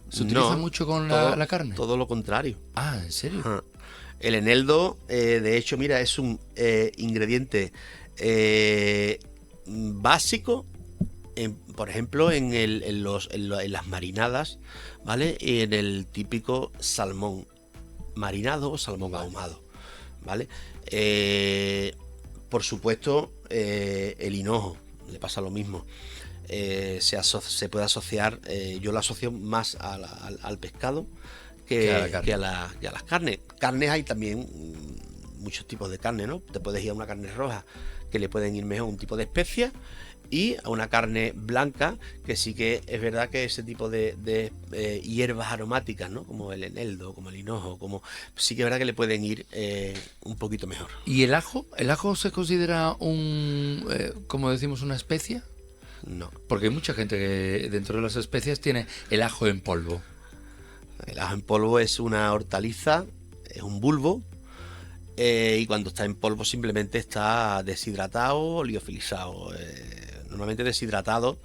¿Se utiliza No, mucho con todo- la carne? Todo lo contrario. Ah, ¿en serio? Ajá. El eneldo, de hecho, mira, es un ingrediente básico, por ejemplo, en las marinadas, ¿vale? Y en el típico salmón marinado o salmón ahumado, ¿vale? Por supuesto, el hinojo, le pasa lo mismo. Se puede asociar, yo lo asocio más al pescado que a la carne. que a las carnes. Carnes hay también muchos tipos de carne, ¿no? Te puedes ir a una carne roja que le pueden ir mejor un tipo de especia y a una carne blanca que sí que es verdad que ese tipo de hierbas aromáticas, ¿no? Como el eneldo, como el hinojo, sí que es verdad que le pueden ir un poquito mejor. ¿Y el ajo? ¿El ajo se considera como decimos, una especia? No. Porque hay mucha gente que dentro de las especias tiene el ajo en polvo. El ajo en polvo es una hortaliza, es un bulbo, y cuando está en polvo simplemente está deshidratado o liofilizado. Normalmente deshidratado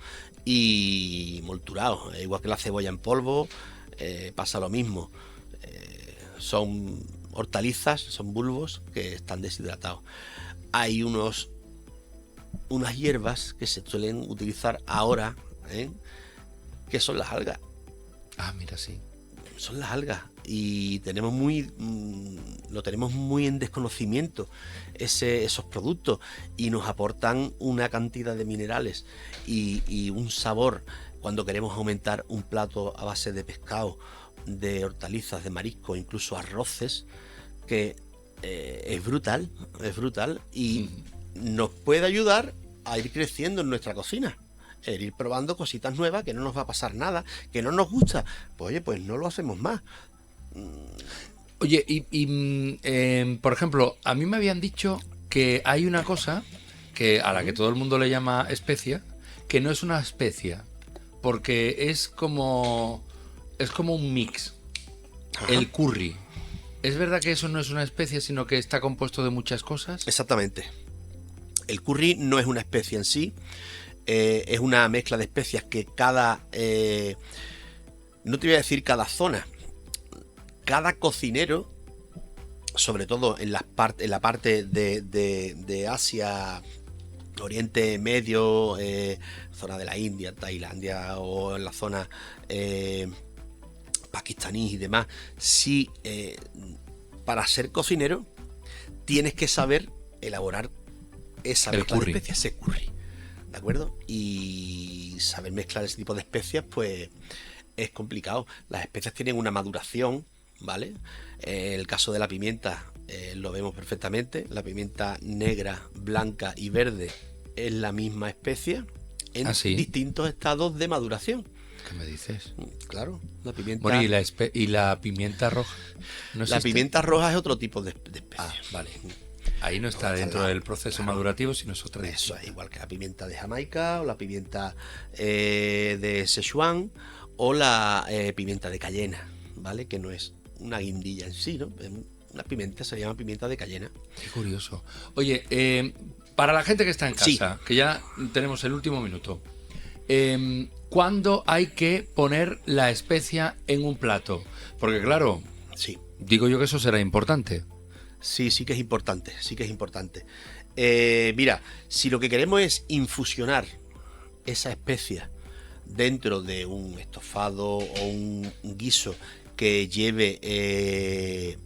y molturado. Igual que la cebolla en polvo, pasa lo mismo. Son hortalizas, son bulbos que están deshidratados. Hay unas hierbas que se suelen utilizar ahora, que son las algas. Ah, mira, sí. Son las algas y lo tenemos muy en desconocimiento esos productos y nos aportan una cantidad de minerales y un sabor cuando queremos aumentar un plato a base de pescado, de hortalizas, de marisco, incluso arroces, que es brutal y nos puede ayudar a ir creciendo en nuestra cocina. El ir probando cositas nuevas, que no nos va a pasar nada, que no nos gusta, pues oye, pues no lo hacemos más. Oye, por ejemplo, a mí me habían dicho que hay una cosa a la que todo el mundo le llama especia, que no es una especia, porque es como un mix. El curry. ¿Es verdad que eso no es una especie, sino que está compuesto de muchas cosas? Exactamente. El curry no es una especie en sí, es una mezcla de especias que no te voy a decir cada zona, cada cocinero, sobre todo en la parte de Asia, Oriente Medio, zona de la India, Tailandia o en la zona pakistaní y demás, sí, para ser cocinero tienes que saber elaborar esa mezcla de especias, ese curry, ¿de acuerdo? Y saber mezclar ese tipo de especias, pues es complicado. Las especias tienen una maduración, ¿vale? El caso de la pimienta lo vemos perfectamente. La pimienta negra, blanca y verde es la misma especia en distintos estados de maduración. ¿Qué me dices? Claro, la pimienta... Bueno, ¿y la pimienta roja? ¿No la pimienta roja es otro tipo de especia. Ah, vale. Ahí no está dentro del proceso madurativo, sino es otra. Eso es igual que la pimienta de Jamaica o la pimienta de Sichuan o la pimienta de cayena, ¿vale? Que no es una guindilla en sí, ¿no? Una pimienta se llama pimienta de cayena. Qué curioso. Oye, para la gente que está en casa, que ya tenemos el último minuto, ¿cuándo hay que poner la especia en un plato? Porque claro, digo yo que eso será importante. Sí, sí que es importante, sí que es importante. Mira, si lo que queremos es infusionar esa especia dentro de un estofado o un guiso que lleve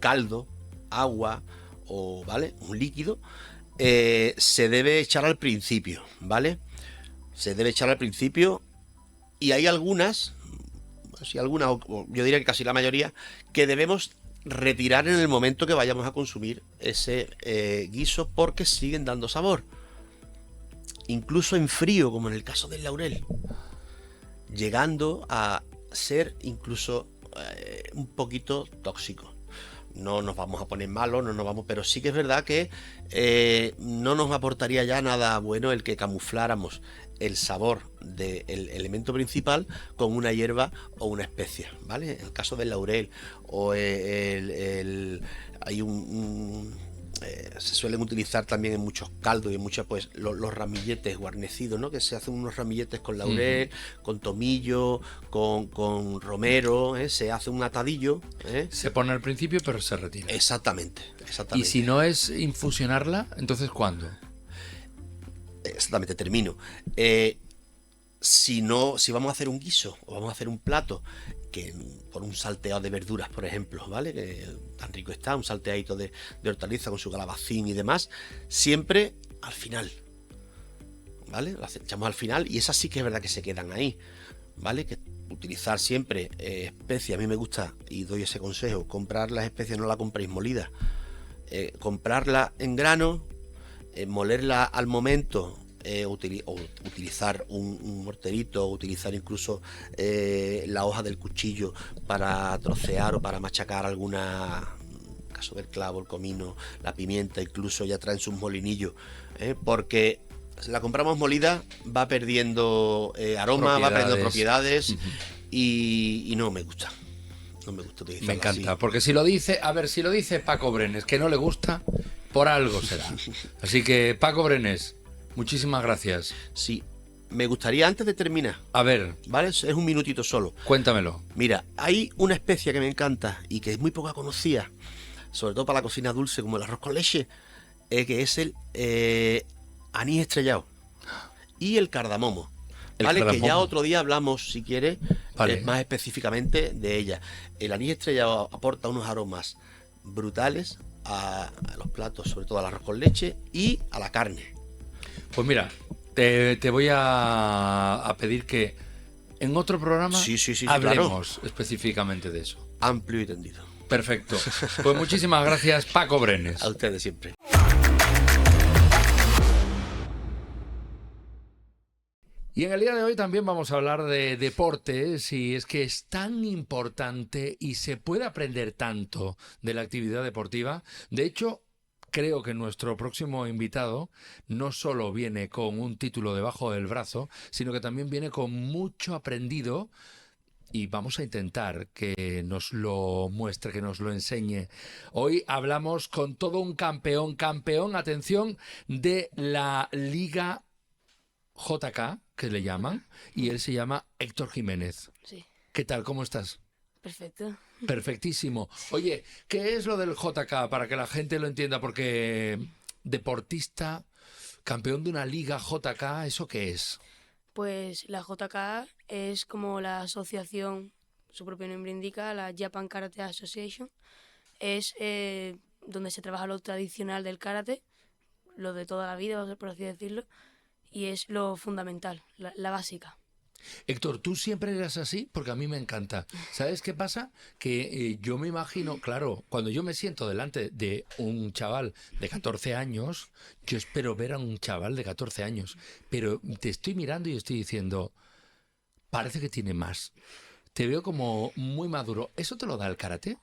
caldo, agua o, ¿vale?, un líquido, se debe echar al principio, ¿vale? Se debe echar al principio y hay algunas, yo diría que casi la mayoría, que debemos retirar en el momento que vayamos a consumir ese guiso porque siguen dando sabor. Incluso en frío, como en el caso del laurel, llegando a ser incluso un poquito tóxico. No nos vamos a poner malos, pero sí que es verdad que no nos aportaría ya nada bueno el que camufláramos el sabor del elemento principal con una hierba o una especia, ¿vale? En el caso del laurel o hay se suelen utilizar también en muchos caldos y en muchos, pues, los ramilletes guarnecidos, ¿no? Que se hacen unos ramilletes con laurel, con tomillo, con romero, se hace un atadillo. Se pone al principio, pero se retira. Exactamente. Y si no es infusionarla, entonces ¿cuándo? Exactamente, termino. Si vamos a hacer un guiso o vamos a hacer un plato por un salteado de verduras, por ejemplo, ¿vale? Que tan rico está, un salteadito de hortaliza con su calabacín y demás, siempre al final, ¿vale? Lo echamos al final y esas sí que es verdad que se quedan ahí, ¿vale? Que utilizar siempre especias, a mí me gusta y doy ese consejo, comprar las especias, no la compréis molida, comprarla en grano, molerla al momento, o utilizar un morterito, o utilizar incluso la hoja del cuchillo para trocear o para machacar alguna, en el caso del clavo, el comino, la pimienta, incluso ya traen sus molinillos, porque si la compramos molida va perdiendo aroma, va perdiendo propiedades y no me gusta. No me gusta utilizarla. Me encanta, así. porque si lo dice Paco Brenes, que no le gusta, por algo será. Así que, Paco Brenes, muchísimas gracias. Sí, me gustaría antes de terminar. A ver. ¿Vale? Es un minutito solo. Cuéntamelo. Mira, hay una especia que me encanta y que es muy poco conocida, sobre todo para la cocina dulce como el arroz con leche, que es el anís estrellado y el cardamomo. ¿Vale? Que ya otro día hablamos, si quieres, más específicamente de ella. El anís estrellado aporta unos aromas brutales a los platos, sobre todo al arroz con leche y a la carne. Pues mira, te voy a pedir que en otro programa hablemos específicamente de eso. Amplio y tendido. Perfecto. Pues muchísimas gracias, Paco Brenes. A ustedes siempre. Y en el día de hoy también vamos a hablar de deportes, y es que es tan importante y se puede aprender tanto de la actividad deportiva. De hecho, creo que nuestro próximo invitado no solo viene con un título debajo del brazo, sino que también viene con mucho aprendido y vamos a intentar que nos lo muestre, que nos lo enseñe. Hoy hablamos con todo un campeón, atención, de la Liga JK, que le llaman, y él se llama Héctor Jiménez. Sí, ¿Qué tal? ¿Cómo estás? perfecto. Perfectísimo. Oye, ¿qué es lo del JK para que la gente lo entienda? Porque deportista, campeón de una liga JK, ¿eso qué es? Pues la JK es como la asociación, su propio nombre indica, la Japan Karate Association. Es donde se trabaja lo tradicional del karate, lo de toda la vida, por así decirlo, y es lo fundamental, la básica. Héctor, ¿tú siempre eras así? Porque a mí me encanta. ¿Sabes qué pasa? Que yo me imagino, claro, cuando yo me siento delante de un chaval de 14 años, yo espero ver a un chaval de 14 años, pero te estoy mirando y estoy diciendo, parece que tiene más. Te veo como muy maduro. ¿Eso te lo da el karate?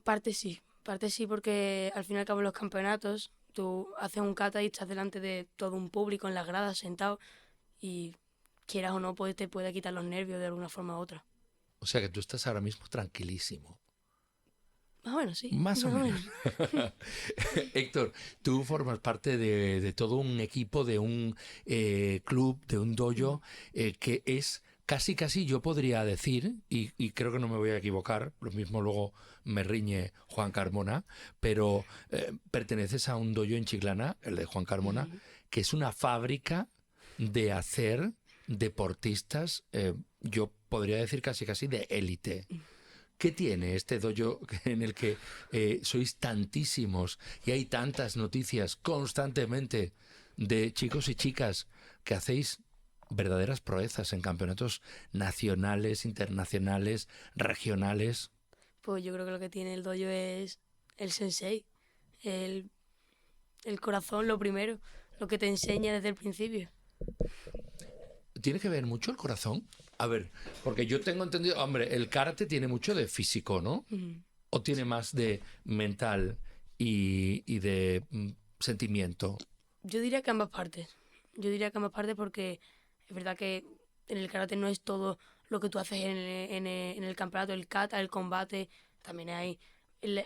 Parte sí, porque al fin y al cabo en los campeonatos tú haces un kata y estás delante de todo un público en las gradas sentado y quieras o no pues te puede quitar los nervios de alguna forma u otra. O sea que tú estás ahora mismo tranquilísimo. Más o menos, sí. Más o menos. Héctor, tú formas parte de todo un equipo, de un club, de un dojo, que es casi, yo podría decir, y creo que no me voy a equivocar, lo mismo luego me riñe Juan Carmona, pero perteneces a un dojo en Chiclana, el de Juan Carmona, que es una fábrica de hacer deportistas, yo podría decir casi de élite. ¿Qué tiene este dojo en el que sois tantísimos y hay tantas noticias constantemente de chicos y chicas que hacéis verdaderas proezas en campeonatos nacionales, internacionales, regionales? Pues yo creo que lo que tiene el dojo es el sensei, el, el corazón, lo primero, lo que te enseña desde el principio. ¿Tiene que ver mucho el corazón? A ver, porque yo tengo entendido, hombre, el karate tiene mucho de físico, ¿no? ¿O tiene más de mental y de sentimiento? Yo diría que ambas partes. Porque es verdad que en el karate no es todo lo que tú haces en el campeonato, el kata, el combate. También hay el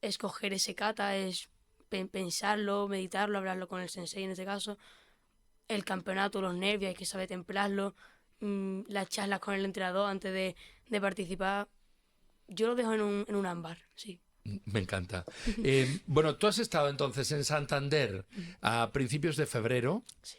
escoger ese kata, es pensarlo, meditarlo, hablarlo con el sensei en este caso. El campeonato, los nervios, hay que saber templarlo. Las charlas con el entrenador antes de participar. Yo lo dejo en un ámbar, sí. Me encanta. Bueno, tú has estado entonces en Santander a principios de febrero. Sí.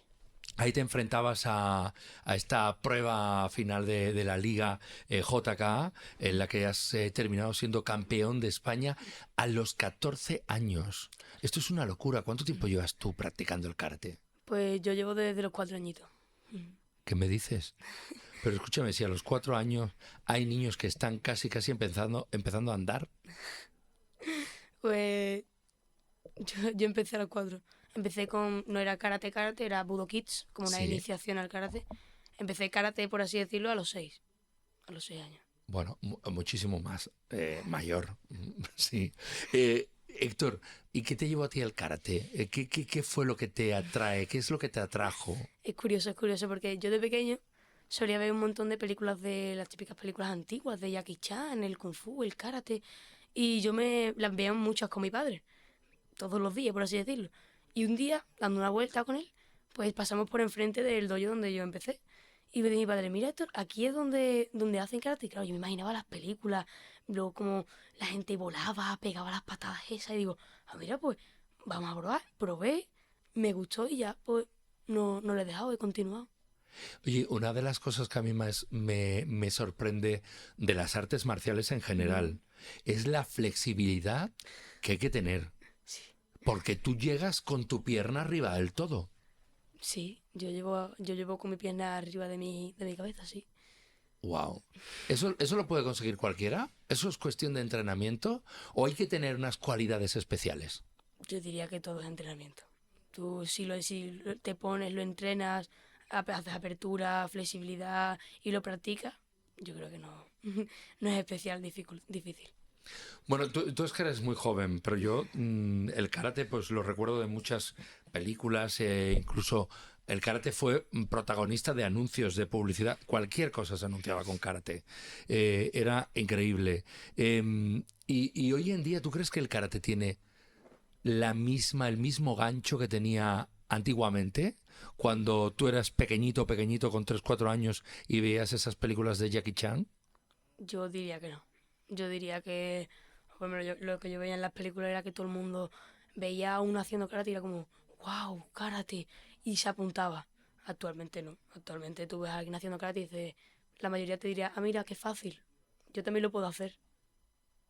Ahí te enfrentabas a esta prueba final de la Liga JK, en la que has terminado siendo campeón de España a los 14 años. Esto es una locura. ¿Cuánto tiempo llevas tú practicando el karate? Pues yo llevo desde los 4 añitos. ¿Qué me dices? Pero escúchame, si a los 4 años hay niños que están casi empezando a andar. Pues yo empecé a los 4. Empecé no era karate, era Budo Kids, como una Sí. iniciación al karate. Empecé karate, por así decirlo, a los 6 años. Bueno, muchísimo más mayor, sí. Héctor, ¿y qué te llevó a ti al karate? ¿Qué fue lo que te atrae? ¿Qué es lo que te atrajo? Es curioso, porque yo de pequeño solía ver un montón de películas de las típicas películas antiguas, de Jackie Chan, el Kung Fu, el karate, y yo me las veía muchas con mi padre, todos los días, por así decirlo. Y un día, dando una vuelta con él, pues pasamos por enfrente del dojo donde yo empecé. Y me dice mi padre, mira Héctor, aquí es donde hacen karate. Y claro, yo me imaginaba las películas, luego como la gente volaba, pegaba las patadas esas. Y digo, mira, pues vamos a probar. Probé, me gustó y ya, pues no le he dejado, he continuado. Oye, una de las cosas que a mí más me sorprende de las artes marciales en general es la flexibilidad que hay que tener. Sí. Porque tú llegas con tu pierna arriba del todo. Sí, yo llevo con mi pierna arriba de mi cabeza, sí. Wow. ¿Eso lo puede conseguir cualquiera? ¿Eso es cuestión de entrenamiento? ¿O hay que tener unas cualidades especiales? Yo diría que todo es entrenamiento. Tú si te pones, lo entrenas, haces apertura, flexibilidad y lo practicas, yo creo que no es especial difícil. Bueno, tú es que eres muy joven, pero yo el karate pues lo recuerdo de muchas películas, incluso El karate fue protagonista de anuncios, de publicidad. Cualquier cosa se anunciaba con karate. Era increíble. Y hoy en día, ¿tú crees que el karate tiene el mismo gancho que tenía antiguamente? Cuando tú eras pequeñito, con 3 4 años y veías esas películas de Jackie Chan. Yo diría que no. Yo diría que, por lo menos lo que yo veía en las películas era que todo el mundo veía a uno haciendo karate y era como, wow, karate, y se apuntaba. Actualmente no. Actualmente tú ves a alguien haciendo karate y dices, la mayoría te diría, ah, mira, qué fácil, yo también lo puedo hacer.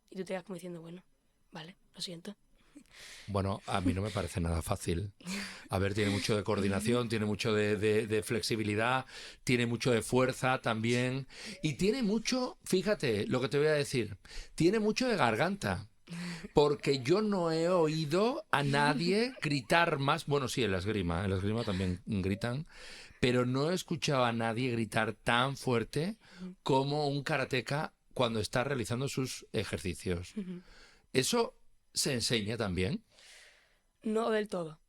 Y tú te quedas como diciendo, bueno, vale, lo siento. Bueno, a mí no me parece nada fácil. A ver, tiene mucho de coordinación, tiene mucho de flexibilidad, tiene mucho de fuerza también. Y tiene mucho, fíjate lo que te voy a decir, tiene mucho de garganta. Porque yo no he oído a nadie gritar más. Bueno, sí, en la esgrima también gritan. Pero no he escuchado a nadie gritar tan fuerte como un karateca cuando está realizando sus ejercicios. Eso se enseña también. No del todo.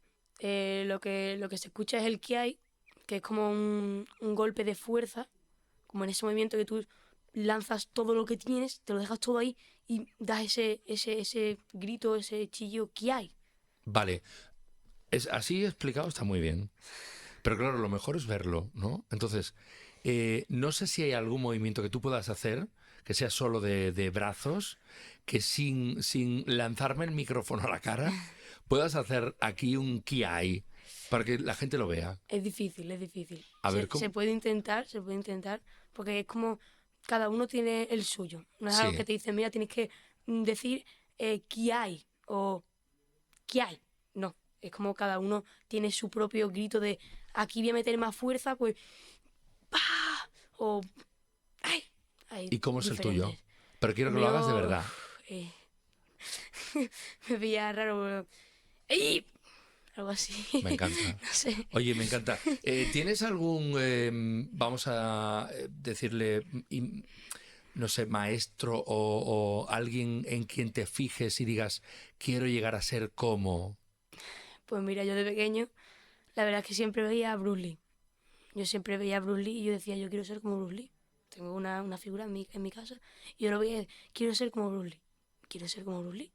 Lo que se escucha es el kiai, que es como un golpe de fuerza, como en ese movimiento que tú lanzas todo lo que tienes, te lo dejas todo ahí y das ese grito, ese chillo kiai. Vale, así explicado está muy bien. Pero claro, lo mejor es verlo, ¿no? Entonces, no sé si hay algún movimiento que tú puedas hacer que sea solo de brazos, que sin lanzarme el micrófono a la cara, puedas hacer aquí un kiai para que la gente lo vea. Es difícil, es difícil. A ver, ¿cómo? Se puede intentar, porque es como cada uno tiene el suyo. No es algo Sí. que te dicen, mira, tienes que decir kiai o kiai. No, es como cada uno tiene su propio grito de aquí voy a meter más fuerza, pues ¡pah! O ¡ay! Hay ¿Y cómo es el tuyo? diferentes. Pero quiero que lo hagas de verdad. eh, me veía raro, pero ¡ey! Algo así. Me encanta. No sé. Oye, me encanta. ¿Tienes algún, vamos a decirle, no sé, maestro o alguien en quien te fijes y digas, quiero llegar a ser como? Pues mira, yo de pequeño, la verdad es que siempre veía a Bruce Lee. Yo siempre veía a Bruce Lee y yo decía, yo quiero ser como Bruce Lee. Tengo una figura en mi casa y yo lo veía, quiero ser como Bruce Lee. Quiero ser como Bruce Lee.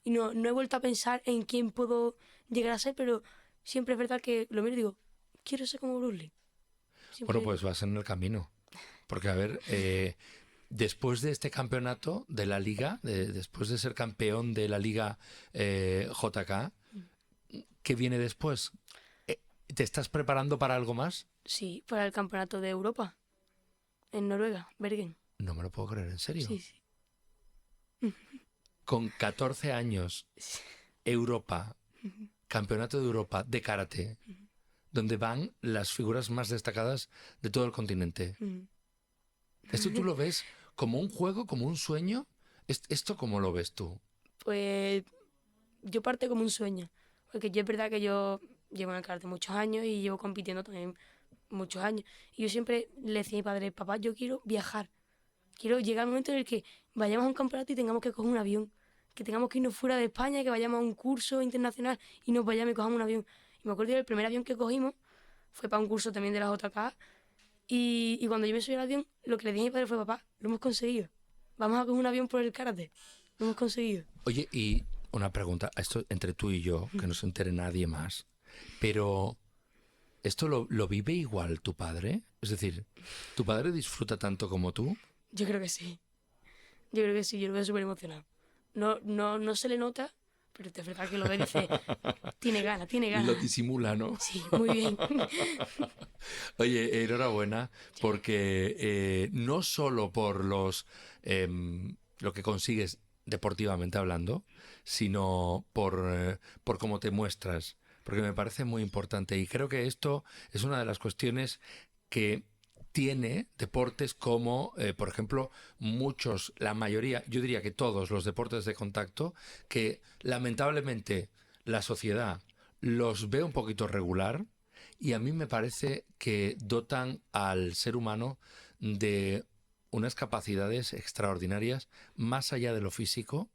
Y no he vuelto a pensar en quién puedo llegar a ser, pero siempre es verdad que lo miro y digo, quiero ser como Bruce Lee. Siempre. Bueno, pues vas en el camino. Porque, a ver, después de este campeonato de la Liga, después de ser campeón de la Liga JK, ¿qué viene después? ¿Te estás preparando para algo más? Sí, para el campeonato de Europa, en Noruega, Bergen. No me lo puedo creer, ¿en serio? Sí, sí. Con 14 años, Europa, campeonato de Europa de karate, donde van las figuras más destacadas de todo el continente. ¿Esto tú lo ves como un juego, como un sueño? ¿Esto cómo lo ves tú? Pues yo parte como un sueño, porque yo es verdad que yo llevo en el karate muchos años y llevo compitiendo también muchos años. Y yo siempre le decía a mi padre, papá, yo quiero viajar. Quiero llegar al momento en el que vayamos a un campeonato y tengamos que coger un avión. Que tengamos que irnos fuera de España, que vayamos a un curso internacional y nos vayamos y cojamos un avión. Y me acuerdo que el primer avión que cogimos fue para un curso también de la JK. Y cuando yo me subí al avión, lo que le dije a mi padre fue, papá, lo hemos conseguido. Vamos a coger un avión por el karate. Lo hemos conseguido. Oye, y una pregunta, esto entre tú y yo, que no se entere nadie más, pero ¿esto lo vive igual tu padre? Es decir, ¿tu padre disfruta tanto como tú? Yo creo que sí. Yo creo que sí, yo lo veo súper emocionado. No se le nota, pero es verdad que lo ve y dice, tiene ganas, tiene Lo ganas. disimula, ¿no? Sí, muy bien. Oye, enhorabuena, porque no solo por lo que consigues deportivamente hablando, sino por cómo te muestras, porque me parece muy importante. Y creo que esto es una de las cuestiones que tiene deportes como, por ejemplo, muchos, la mayoría, yo diría que todos los deportes de contacto, que lamentablemente la sociedad los ve un poquito regular y a mí me parece que dotan al ser humano de unas capacidades extraordinarias más allá de lo físico,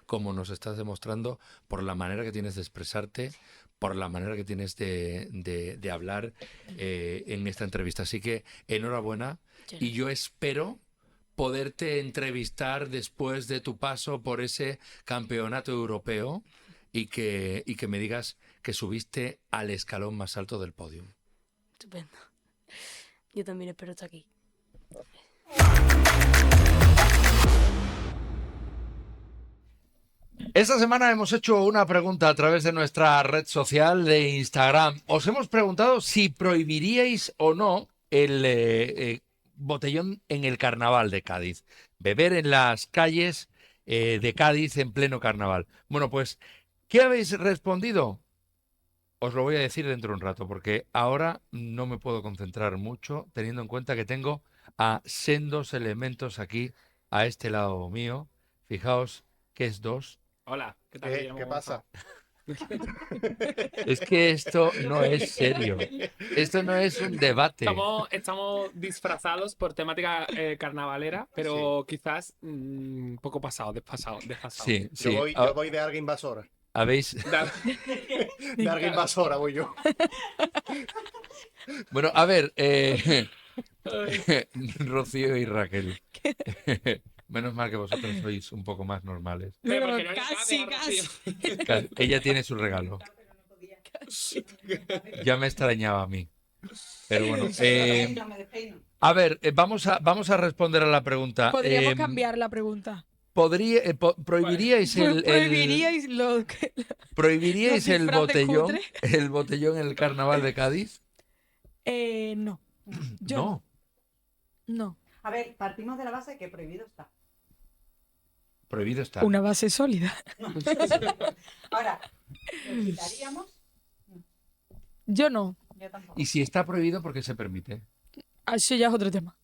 como nos estás demostrando por la manera que tienes de expresarte, por la manera que tienes de hablar en esta entrevista. Así que enhorabuena y yo espero poderte entrevistar después de tu paso por ese campeonato europeo y que me digas que subiste al escalón más alto del podio. Estupendo. Yo también espero estar aquí. Esta semana hemos hecho una pregunta a través de nuestra red social de Instagram. Os hemos preguntado si prohibiríais o no el botellón en el carnaval de Cádiz. Beber en las calles de Cádiz en pleno carnaval. Bueno, pues, ¿qué habéis respondido? Os lo voy a decir dentro de un rato, porque ahora no me puedo concentrar mucho, teniendo en cuenta que tengo a sendos elementos aquí, a este lado mío. Fijaos que es dos. Hola, ¿qué tal? Guillermo? ¿Qué pasa? Es que esto no es serio. Esto no es un debate. Estamos disfrazados por temática carnavalera, pero quizás un poco desfasado. Sí, sí. Yo voy de alga invasora. ¿Habéis? De alga invasora voy yo. Bueno, a ver, Rocío y Raquel. Menos mal que vosotros sois un poco más normales. Pero Pero porque no le casi, cabe a Rocío. casi. Ella tiene su regalo. Ya me extrañaba a mí. Pero bueno, a ver, vamos a responder a la pregunta. Podríamos cambiar la pregunta. ¿Prohibiríais ¿Prohibiríais lo que... ¿prohibiríais los disfraces cutres? el botellón en el carnaval de Cádiz? No. Yo no. A ver, partimos de la base de que prohibido está. Prohibido está. Una base sólida. Ahora, ¿lo quitaríamos? Yo no. Yo tampoco. Y si está prohibido, ¿por qué se permite? Eso ya es otro tema.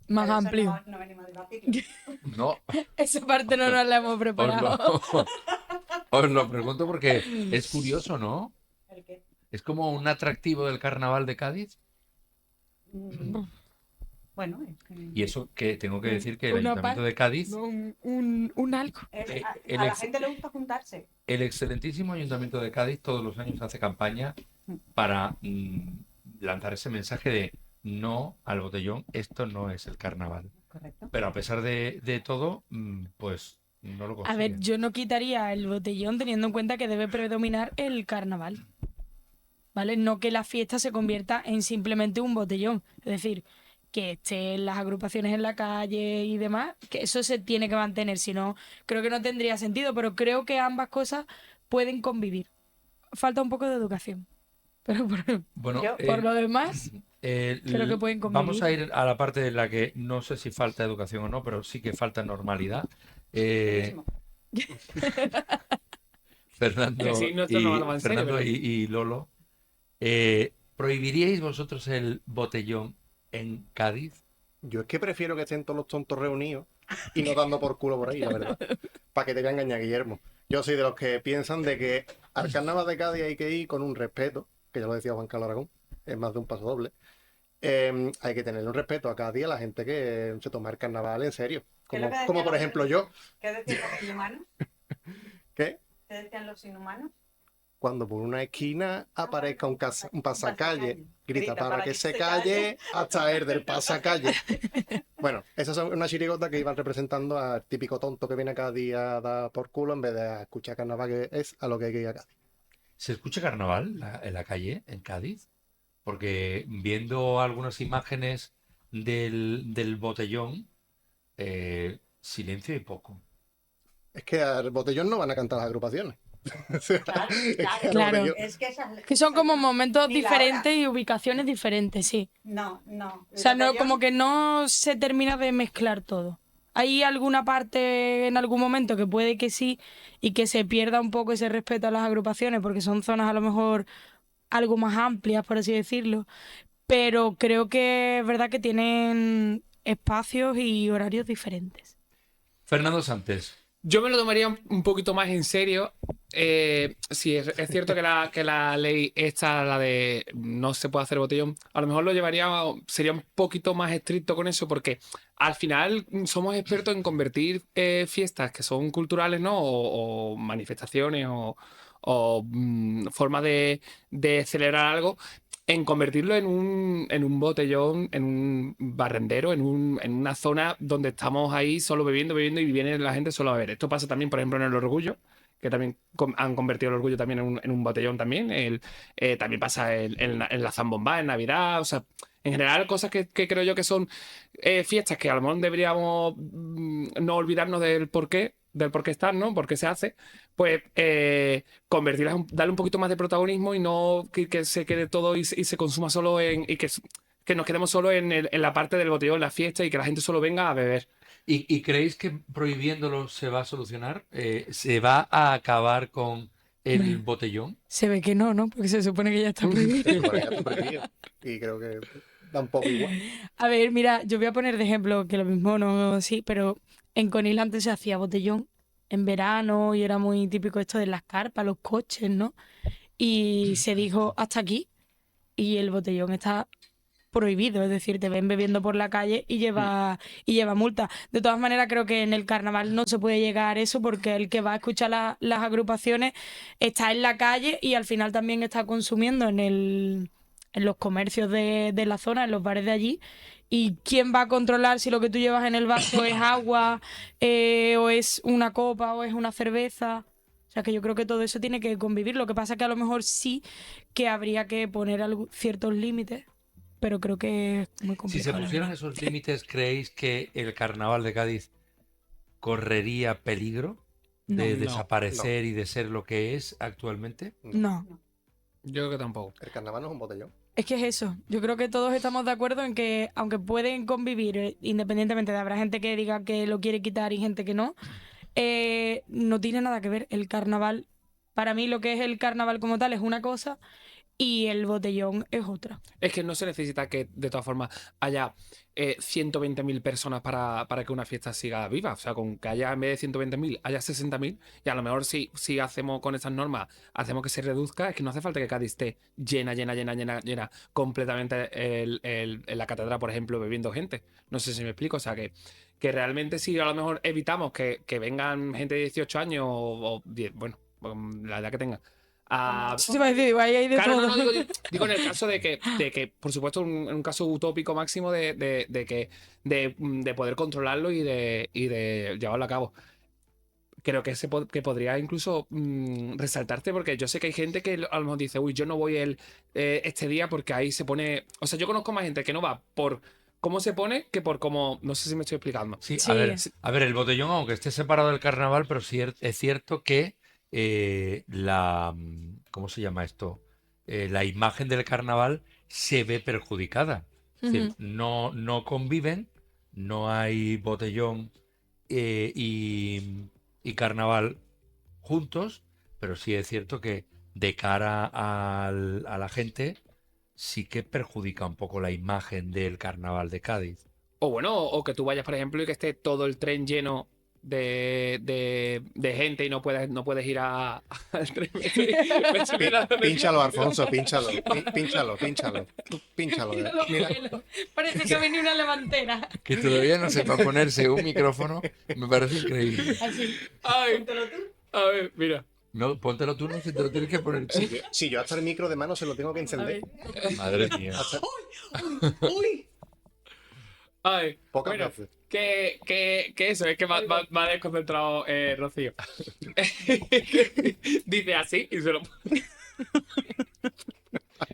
Más Pero eso amplio. No venimos a debatirlo. No, Esa parte no nos la hemos preparado. os lo pregunto porque es curioso, ¿no? ¿El qué? Es como un atractivo del carnaval de Cádiz. Bueno, es que... Y eso que tengo que decir que el Una Ayuntamiento pa- de Cádiz, No, un algo. el a la ex- gente le gusta juntarse. el excelentísimo Ayuntamiento de Cádiz todos los años hace campaña para lanzar ese mensaje de no al botellón, esto no es el carnaval. Correcto. Pero a pesar de todo, pues no lo A ver, consiguen. yo no quitaría el botellón teniendo en cuenta que debe predominar el carnaval. ¿Vale? No que la fiesta se convierta en simplemente un botellón. Es decir, que estén las agrupaciones en la calle y demás, que eso se tiene que mantener. Si no, creo que no tendría sentido, pero creo que ambas cosas pueden convivir. Falta un poco de educación. Pero Bueno, por lo demás, creo que pueden convivir. vamos a ir a la parte en la que no sé si falta educación o no, pero sí que falta normalidad. Mismo. Fernando, Que sí, esto no va en serio, Fernando pero- y Lolo, ¿prohibiríais vosotros el botellón en Cádiz? Yo es que prefiero que estén todos los tontos reunidos y no dando por culo por ahí, la verdad. Para que te voy a engañar, Guillermo. Yo soy de los que piensan de que al carnaval de Cádiz hay que ir con un respeto, que ya lo decía Juan Carlos Aragón, es más de un paso doble. Hay que tener un respeto a Cádiz, a la gente que se toma el carnaval en serio. ¿Qué es lo que decía Como por la- ejemplo yo. ¿Qué decían los inhumanos? ¿Qué? ¿Qué decían los inhumanos? Cuando por una esquina aparezca un pasacalle, pasacalle. grita para que se calle hasta el del pasacalle. Bueno, esas son una chirigota que iban representando al típico tonto que viene a Cádiz a dar por culo en vez de a escuchar carnaval, que es a lo que hay que ir a Cádiz. ¿Se escucha carnaval en la calle, en Cádiz? Porque viendo algunas imágenes del botellón, silencio y poco. Es que al botellón no van a cantar las agrupaciones. O sea, Claro, es que al Claro. botellón- Es que esas... que son como momentos Ni la diferentes y ubicaciones diferentes, sí. No, no. O sea, no, Botellón- como que no se termina de mezclar todo. Hay alguna parte en algún momento que puede que sí y que se pierda un poco ese respeto a las agrupaciones porque son zonas a lo mejor algo más amplias, por así decirlo. Pero creo que es verdad que tienen espacios y horarios diferentes. Fernando Santos, Yo me lo tomaría un poquito más en serio. Sí, es cierto que la ley esta, la de no se puede hacer botellón, a lo mejor sería un poquito más estricto con eso, porque al final somos expertos en convertir fiestas que son culturales, ¿no? O manifestaciones o formas de celebrar algo, en convertirlo en un botellón, en un barrendero, en una zona donde estamos ahí solo bebiendo y viene la gente solo a beber. Esto pasa también, por ejemplo, en el Orgullo, que también han convertido el Orgullo también en un botellón también. También pasa en la Zambomba, en Navidad. O sea, en general, cosas que creo yo que son fiestas que a lo mejor deberíamos no olvidarnos del por qué están, ¿no? Por qué se hace, pues convertirlas, darle un poquito más de protagonismo y no que se quede todo y se consuma solo y que nos quedemos solo en la parte del botellón, la fiesta y que la gente solo venga a beber. ¿Y creéis que prohibiéndolo se va a solucionar? ¿Se va a acabar con el botellón? Se ve que no, ¿no? Porque se supone que ya está prohibido. Por ahí está prohibido. Y creo que da un poco igual. A ver, mira, yo voy a poner de ejemplo que lo mismo no, sí, pero en Conil antes se hacía botellón en verano y era muy típico esto de las carpas, los coches, ¿no? Y se dijo hasta aquí y el botellón está prohibido, es decir, te ven bebiendo por la calle y lleva multa. De todas maneras, creo que en el carnaval no se puede llegar a eso porque el que va a escuchar las agrupaciones está en la calle y al final también está consumiendo en los comercios de la zona, en los bares de allí. ¿Y quién va a controlar si lo que tú llevas en el vaso es agua, o es una copa, o es una cerveza? O sea, que yo creo que todo eso tiene que convivir. Lo que pasa es que a lo mejor sí que habría que poner ciertos límites, pero creo que es muy complicado. Si se pusieran esos límites, ¿creéis que el carnaval de Cádiz correría peligro de No. desaparecer y de ser lo que es actualmente? No. Yo creo que tampoco. El carnaval no es un botellón. Es que es eso. Yo creo que todos estamos de acuerdo en que, aunque pueden convivir, independientemente de habrá gente que diga que lo quiere quitar y gente que no, no tiene nada que ver. El carnaval, para mí lo que es el carnaval como tal es una cosa y el botellón es otra. Es que no se necesita que, de todas formas, haya 120.000 personas para que una fiesta siga viva. O sea, con que haya en vez de 120.000, haya 60.000. Y a lo mejor si hacemos con esas normas, hacemos que se reduzca, es que no hace falta que Cádiz esté llena completamente la catedral, por ejemplo, bebiendo gente. No sé si me explico. O sea, que realmente si a lo mejor evitamos que vengan gente de 18 años o 10, bueno, la edad que tengan. Eso te iba a decir, ahí hay de Claro, todo. no, digo en el caso de que por supuesto, en un caso utópico máximo de poder controlarlo y de llevarlo a cabo. Creo que que podría incluso resaltarte, porque yo sé que hay gente que a lo mejor dice, uy, yo no voy este día porque ahí se pone. O sea, yo conozco más gente que no va por cómo se pone que por cómo. No sé si me estoy explicando. Sí, Sí. a ver, el botellón, aunque esté separado del carnaval, pero sí es cierto que ¿cómo se llama esto? La imagen del carnaval se ve perjudicada. Es decir, no conviven, no hay botellón y carnaval juntos, pero sí es cierto que de cara a la gente sí que perjudica un poco la imagen del carnaval de Cádiz. O bueno, o que tú vayas, por ejemplo, y que esté todo el tren lleno de gente y no puedes ir al tren. Pínchalo, Alfonso, pínchalo. Pínchalo. Mira, Parece que ha venido una levantera. Que todavía no sepa ponerse un micrófono, me parece increíble. Así. Ay, a ver, mira. No, póntelo tú, no, si te lo tienes que poner tú. si yo hasta el micro de mano se lo tengo que encender. Madre mía. Ay, Pocas bueno, veces. que eso, es que me ha desconcentrado Rocío. Dice así y se lo...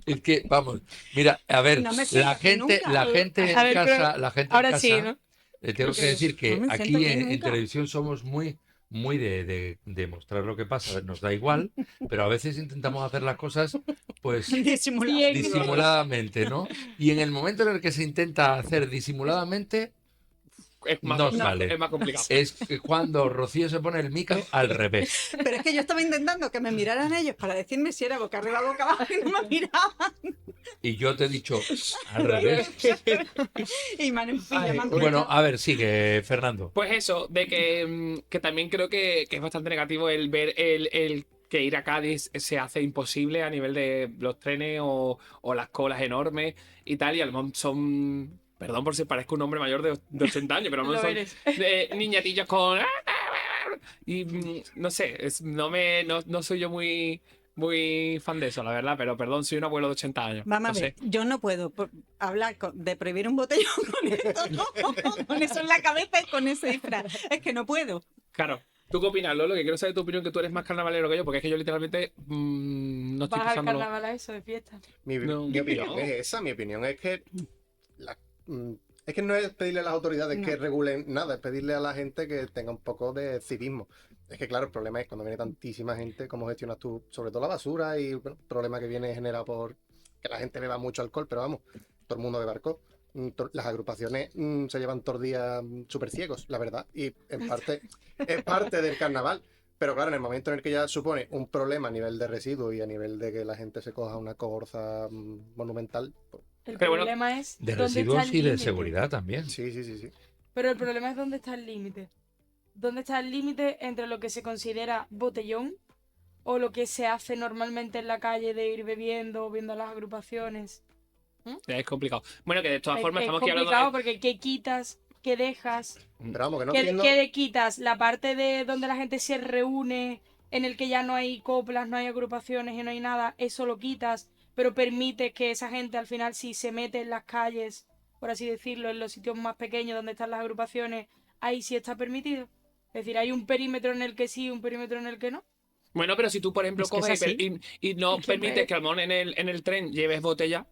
Es que, vamos, mira, a ver, No me la siento gente, nunca. la gente en A ver, pero casa, la gente en ahora casa, sí, ¿no? le tengo que decir que No me aquí siento bien en nunca. televisión somos muy de mostrar lo que pasa, nos da igual, pero a veces intentamos hacer las cosas, pues, disimuladamente, ¿no? Y en el momento en el que se intenta hacer disimuladamente, es más, No sale. es más complicado. Es cuando Rocío se pone el micro al revés. Pero es que yo estaba intentando que me miraran ellos para decirme si era boca arriba o boca abajo y no me miraban. Y yo te he dicho al revés. Y me han enfilado, me han Bueno, pinchado. a ver, sigue, Fernando. Pues eso, de que también creo que es bastante negativo el ver el que ir a Cádiz se hace imposible a nivel de los trenes o las colas enormes y tal, y a lo mejor son, perdón por si parezco un hombre mayor de 80 años, pero a lo mejor Lo son niñatillos con... Y no sé, no soy yo muy fan de eso, la verdad, pero perdón, soy un abuelo de 80 años. Vamos a no ver, sé. yo no puedo hablar de prohibir un botellón con esto, con eso en la cabeza y con ese disfraz. Es que no puedo. Claro. ¿Tú qué opinas, Lolo? Que quiero saber tu opinión, que tú eres más carnavalero que yo, porque es que yo literalmente no estoy Vas al pensándolo. carnaval a eso de fiesta. Mi No, opinión no. es esa, mi opinión es que es que no es pedirle a las autoridades que regulen nada, es pedirle a la gente que tenga un poco de civismo. Es que claro, el problema es cuando viene tantísima gente, cómo gestionas tú, sobre todo la basura y bueno, el problema que viene generado por que la gente beba mucho alcohol, pero vamos, todo el mundo bebe alcohol. Las agrupaciones se llevan todos los días súper ciegos, la verdad, y en parte es parte del carnaval. Pero claro, en el momento en el que ya supone un problema a nivel de residuos y a nivel de que la gente se coja una cogorza monumental, pues, El Pero bueno, problema es De dónde está residuos el y de límite. seguridad también. sí. Pero el problema es dónde está el límite. ¿Dónde está el límite entre lo que se considera botellón o lo que se hace normalmente en la calle de ir bebiendo, viendo las agrupaciones? Es complicado. Bueno, que de todas formas Es estamos aquí complicado hablando porque ¿qué quitas? ¿Qué dejas? Pero vamos, que no ¿Qué, entiendo... qué le quitas? La parte de donde la gente se reúne, en el que ya no hay coplas, no hay agrupaciones y no hay nada, eso lo quitas, pero permites que esa gente al final, si se mete en las calles, por así decirlo, en los sitios más pequeños donde están las agrupaciones, ahí sí está permitido. Es decir, hay un perímetro en el que sí, un perímetro en el que no. Bueno, pero si tú, por ejemplo, Es que es coges así. y no Es que permites que a lo mejor en el tren lleves botellón.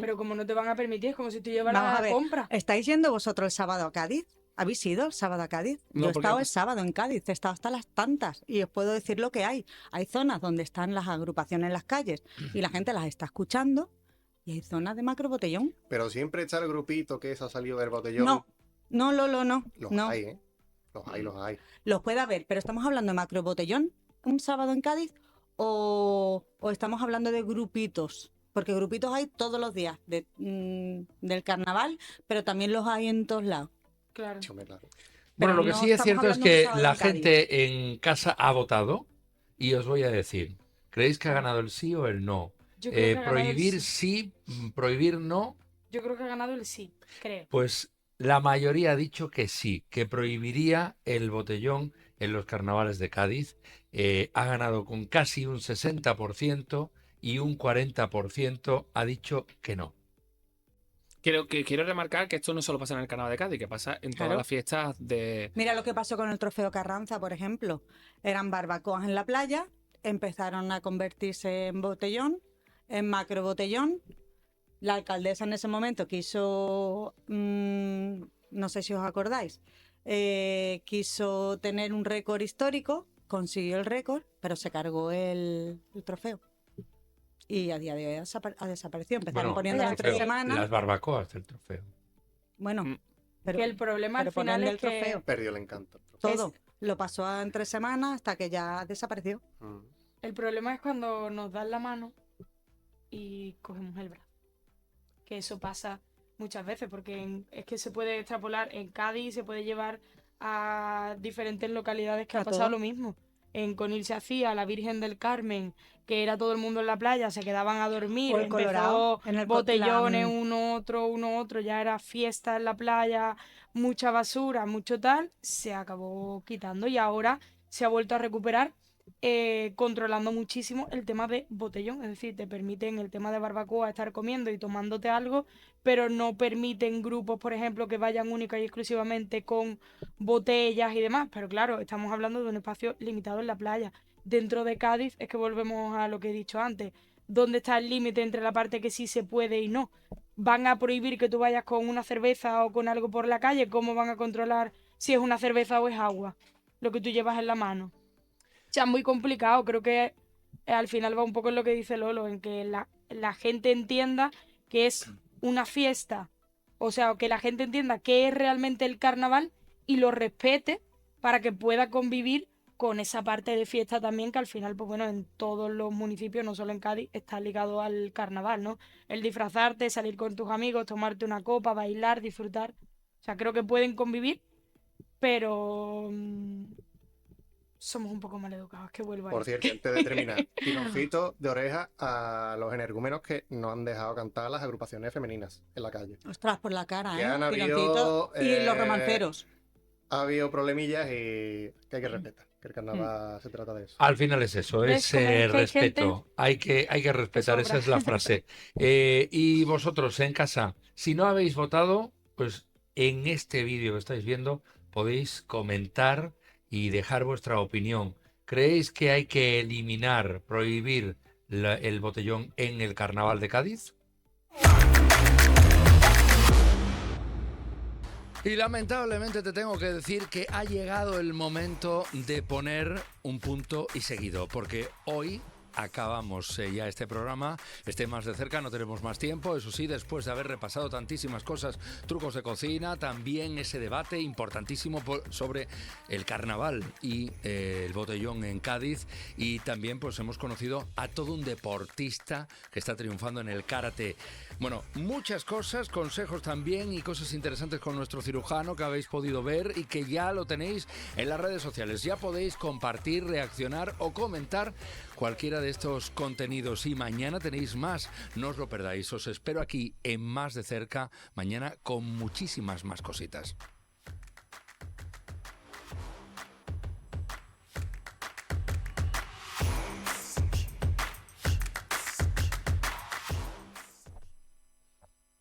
Pero como no te van a permitir, es como si tú llevaras Vamos a a la ver, compra. ¿estáis yendo vosotros el sábado a Cádiz? ¿Habéis ido el sábado a Cádiz? No, Yo he porque- estado el sábado en Cádiz, he estado hasta las tantas y os puedo decir lo que hay. Hay zonas donde están las agrupaciones en las calles y la gente las está escuchando y hay zonas de macro botellón. Pero siempre está el grupito que se ha salido del botellón. No, no, Lolo, no. Los no. hay, ¿eh? Los hay. Los puede haber, pero estamos hablando de macro botellón un sábado en Cádiz o estamos hablando de grupitos. Porque grupitos hay todos los días del carnaval, pero también los hay en todos lados. Claro. Sí, hombre, claro. Bueno, Pero lo que no sí es estamos cierto es hablando de que sábado la en Cádiz. gente en casa ha votado y os voy a decir, ¿creéis que ha ganado el sí o el no? Yo creo que ha ganado el Prohibir sí. sí, prohibir no. Yo creo que ha ganado el sí, creo. Pues la mayoría ha dicho que sí, que prohibiría el botellón en los carnavales de Cádiz. Ha ganado con casi un 60% y un 40% ha dicho que no. Quiero remarcar que esto no solo pasa en el Carnaval de Cádiz, que pasa en todas Claro. las fiestas de... Mira lo que pasó con el Trofeo Carranza, por ejemplo. Eran barbacoas en la playa, empezaron a convertirse en botellón, en macro botellón. La alcaldesa en ese momento quiso, no sé si os acordáis, quiso tener un récord histórico, consiguió el récord, pero se cargó el trofeo. Y a día de hoy ha desaparecido. Empezaron Bueno, poniéndolo en 3 pero semanas. las barbacoas del trofeo. Bueno, Mm. pero, que el problema al pero final ponerle es el que trofeo. Perdió el encanto. Todo. Lo pasó en 3 semanas hasta que ya desapareció. Mm. el problema es cuando nos dan la mano y cogemos el brazo. Que eso pasa muchas veces, porque es que se puede extrapolar en Cádiz, se puede llevar a diferentes localidades que A ha pasado todo. lo mismo. En Conil se hacía la Virgen del Carmen, que era todo el mundo en la playa, se quedaban a dormir, O el Colorado, empezó en el botellones, Cotlán. uno otro, ya era fiesta en la playa, mucha basura, mucho tal, se acabó quitando y ahora se ha vuelto a recuperar controlando muchísimo el tema de botellón, es decir, te permiten el tema de barbacoa estar comiendo y tomándote algo, pero no permiten grupos, por ejemplo, que vayan única y exclusivamente con botellas y demás, pero claro, estamos hablando de un espacio limitado en la playa. Dentro de Cádiz es que volvemos a lo que he dicho antes, ¿dónde está el límite entre la parte que sí se puede y no? ¿Van a prohibir que tú vayas con una cerveza o con algo por la calle? ¿Cómo van a controlar si es una cerveza o es agua? Lo que tú llevas en la mano. O sea, es muy complicado. Creo que al final va un poco en lo que dice Lolo, en que la gente entienda que es una fiesta O sea, que la gente entienda qué es realmente el carnaval y lo respete para que pueda convivir con esa parte de fiesta también, que al final, pues bueno, en todos los municipios, no solo en Cádiz, está ligado al carnaval, ¿no? El disfrazarte, salir con tus amigos, tomarte una copa, bailar, disfrutar. O sea, creo que pueden convivir, pero somos un poco mal educados, que vuelvo a Por decir. cierto, antes de terminar, tironcito de oreja a los energúmenos que no han dejado cantar las agrupaciones femeninas en la calle. Ostras, por la cara, Que ¿eh? han habido, Tironcito y los romanceros. Ha habido problemillas y que hay que respetar, que el carnaval se trata de eso. Al final es eso, ¿Ves es cómo es que hay respeto. Hay que respetar, sobra. esa es la frase. Y vosotros en casa, si no habéis votado, pues en este vídeo que estáis viendo podéis comentar y dejar vuestra opinión. ¿Creéis que hay que eliminar, prohibir el botellón en el Carnaval de Cádiz? Y lamentablemente te tengo que decir que ha llegado el momento de poner un punto y seguido, porque hoy acabamos ya este programa, más de cerca, no tenemos más tiempo, eso sí, después de haber repasado tantísimas cosas, trucos de cocina, también ese debate importantísimo sobre el carnaval y el botellón en Cádiz, y también pues hemos conocido a todo un deportista que está triunfando en el karate. Bueno, muchas cosas, consejos también y cosas interesantes con nuestro cirujano que habéis podido ver y que ya lo tenéis en las redes sociales. Ya podéis compartir, reaccionar o comentar cualquiera de estos contenidos. Y mañana tenéis más, no os lo perdáis. Os espero aquí en Más de Cerca mañana con muchísimas más cositas.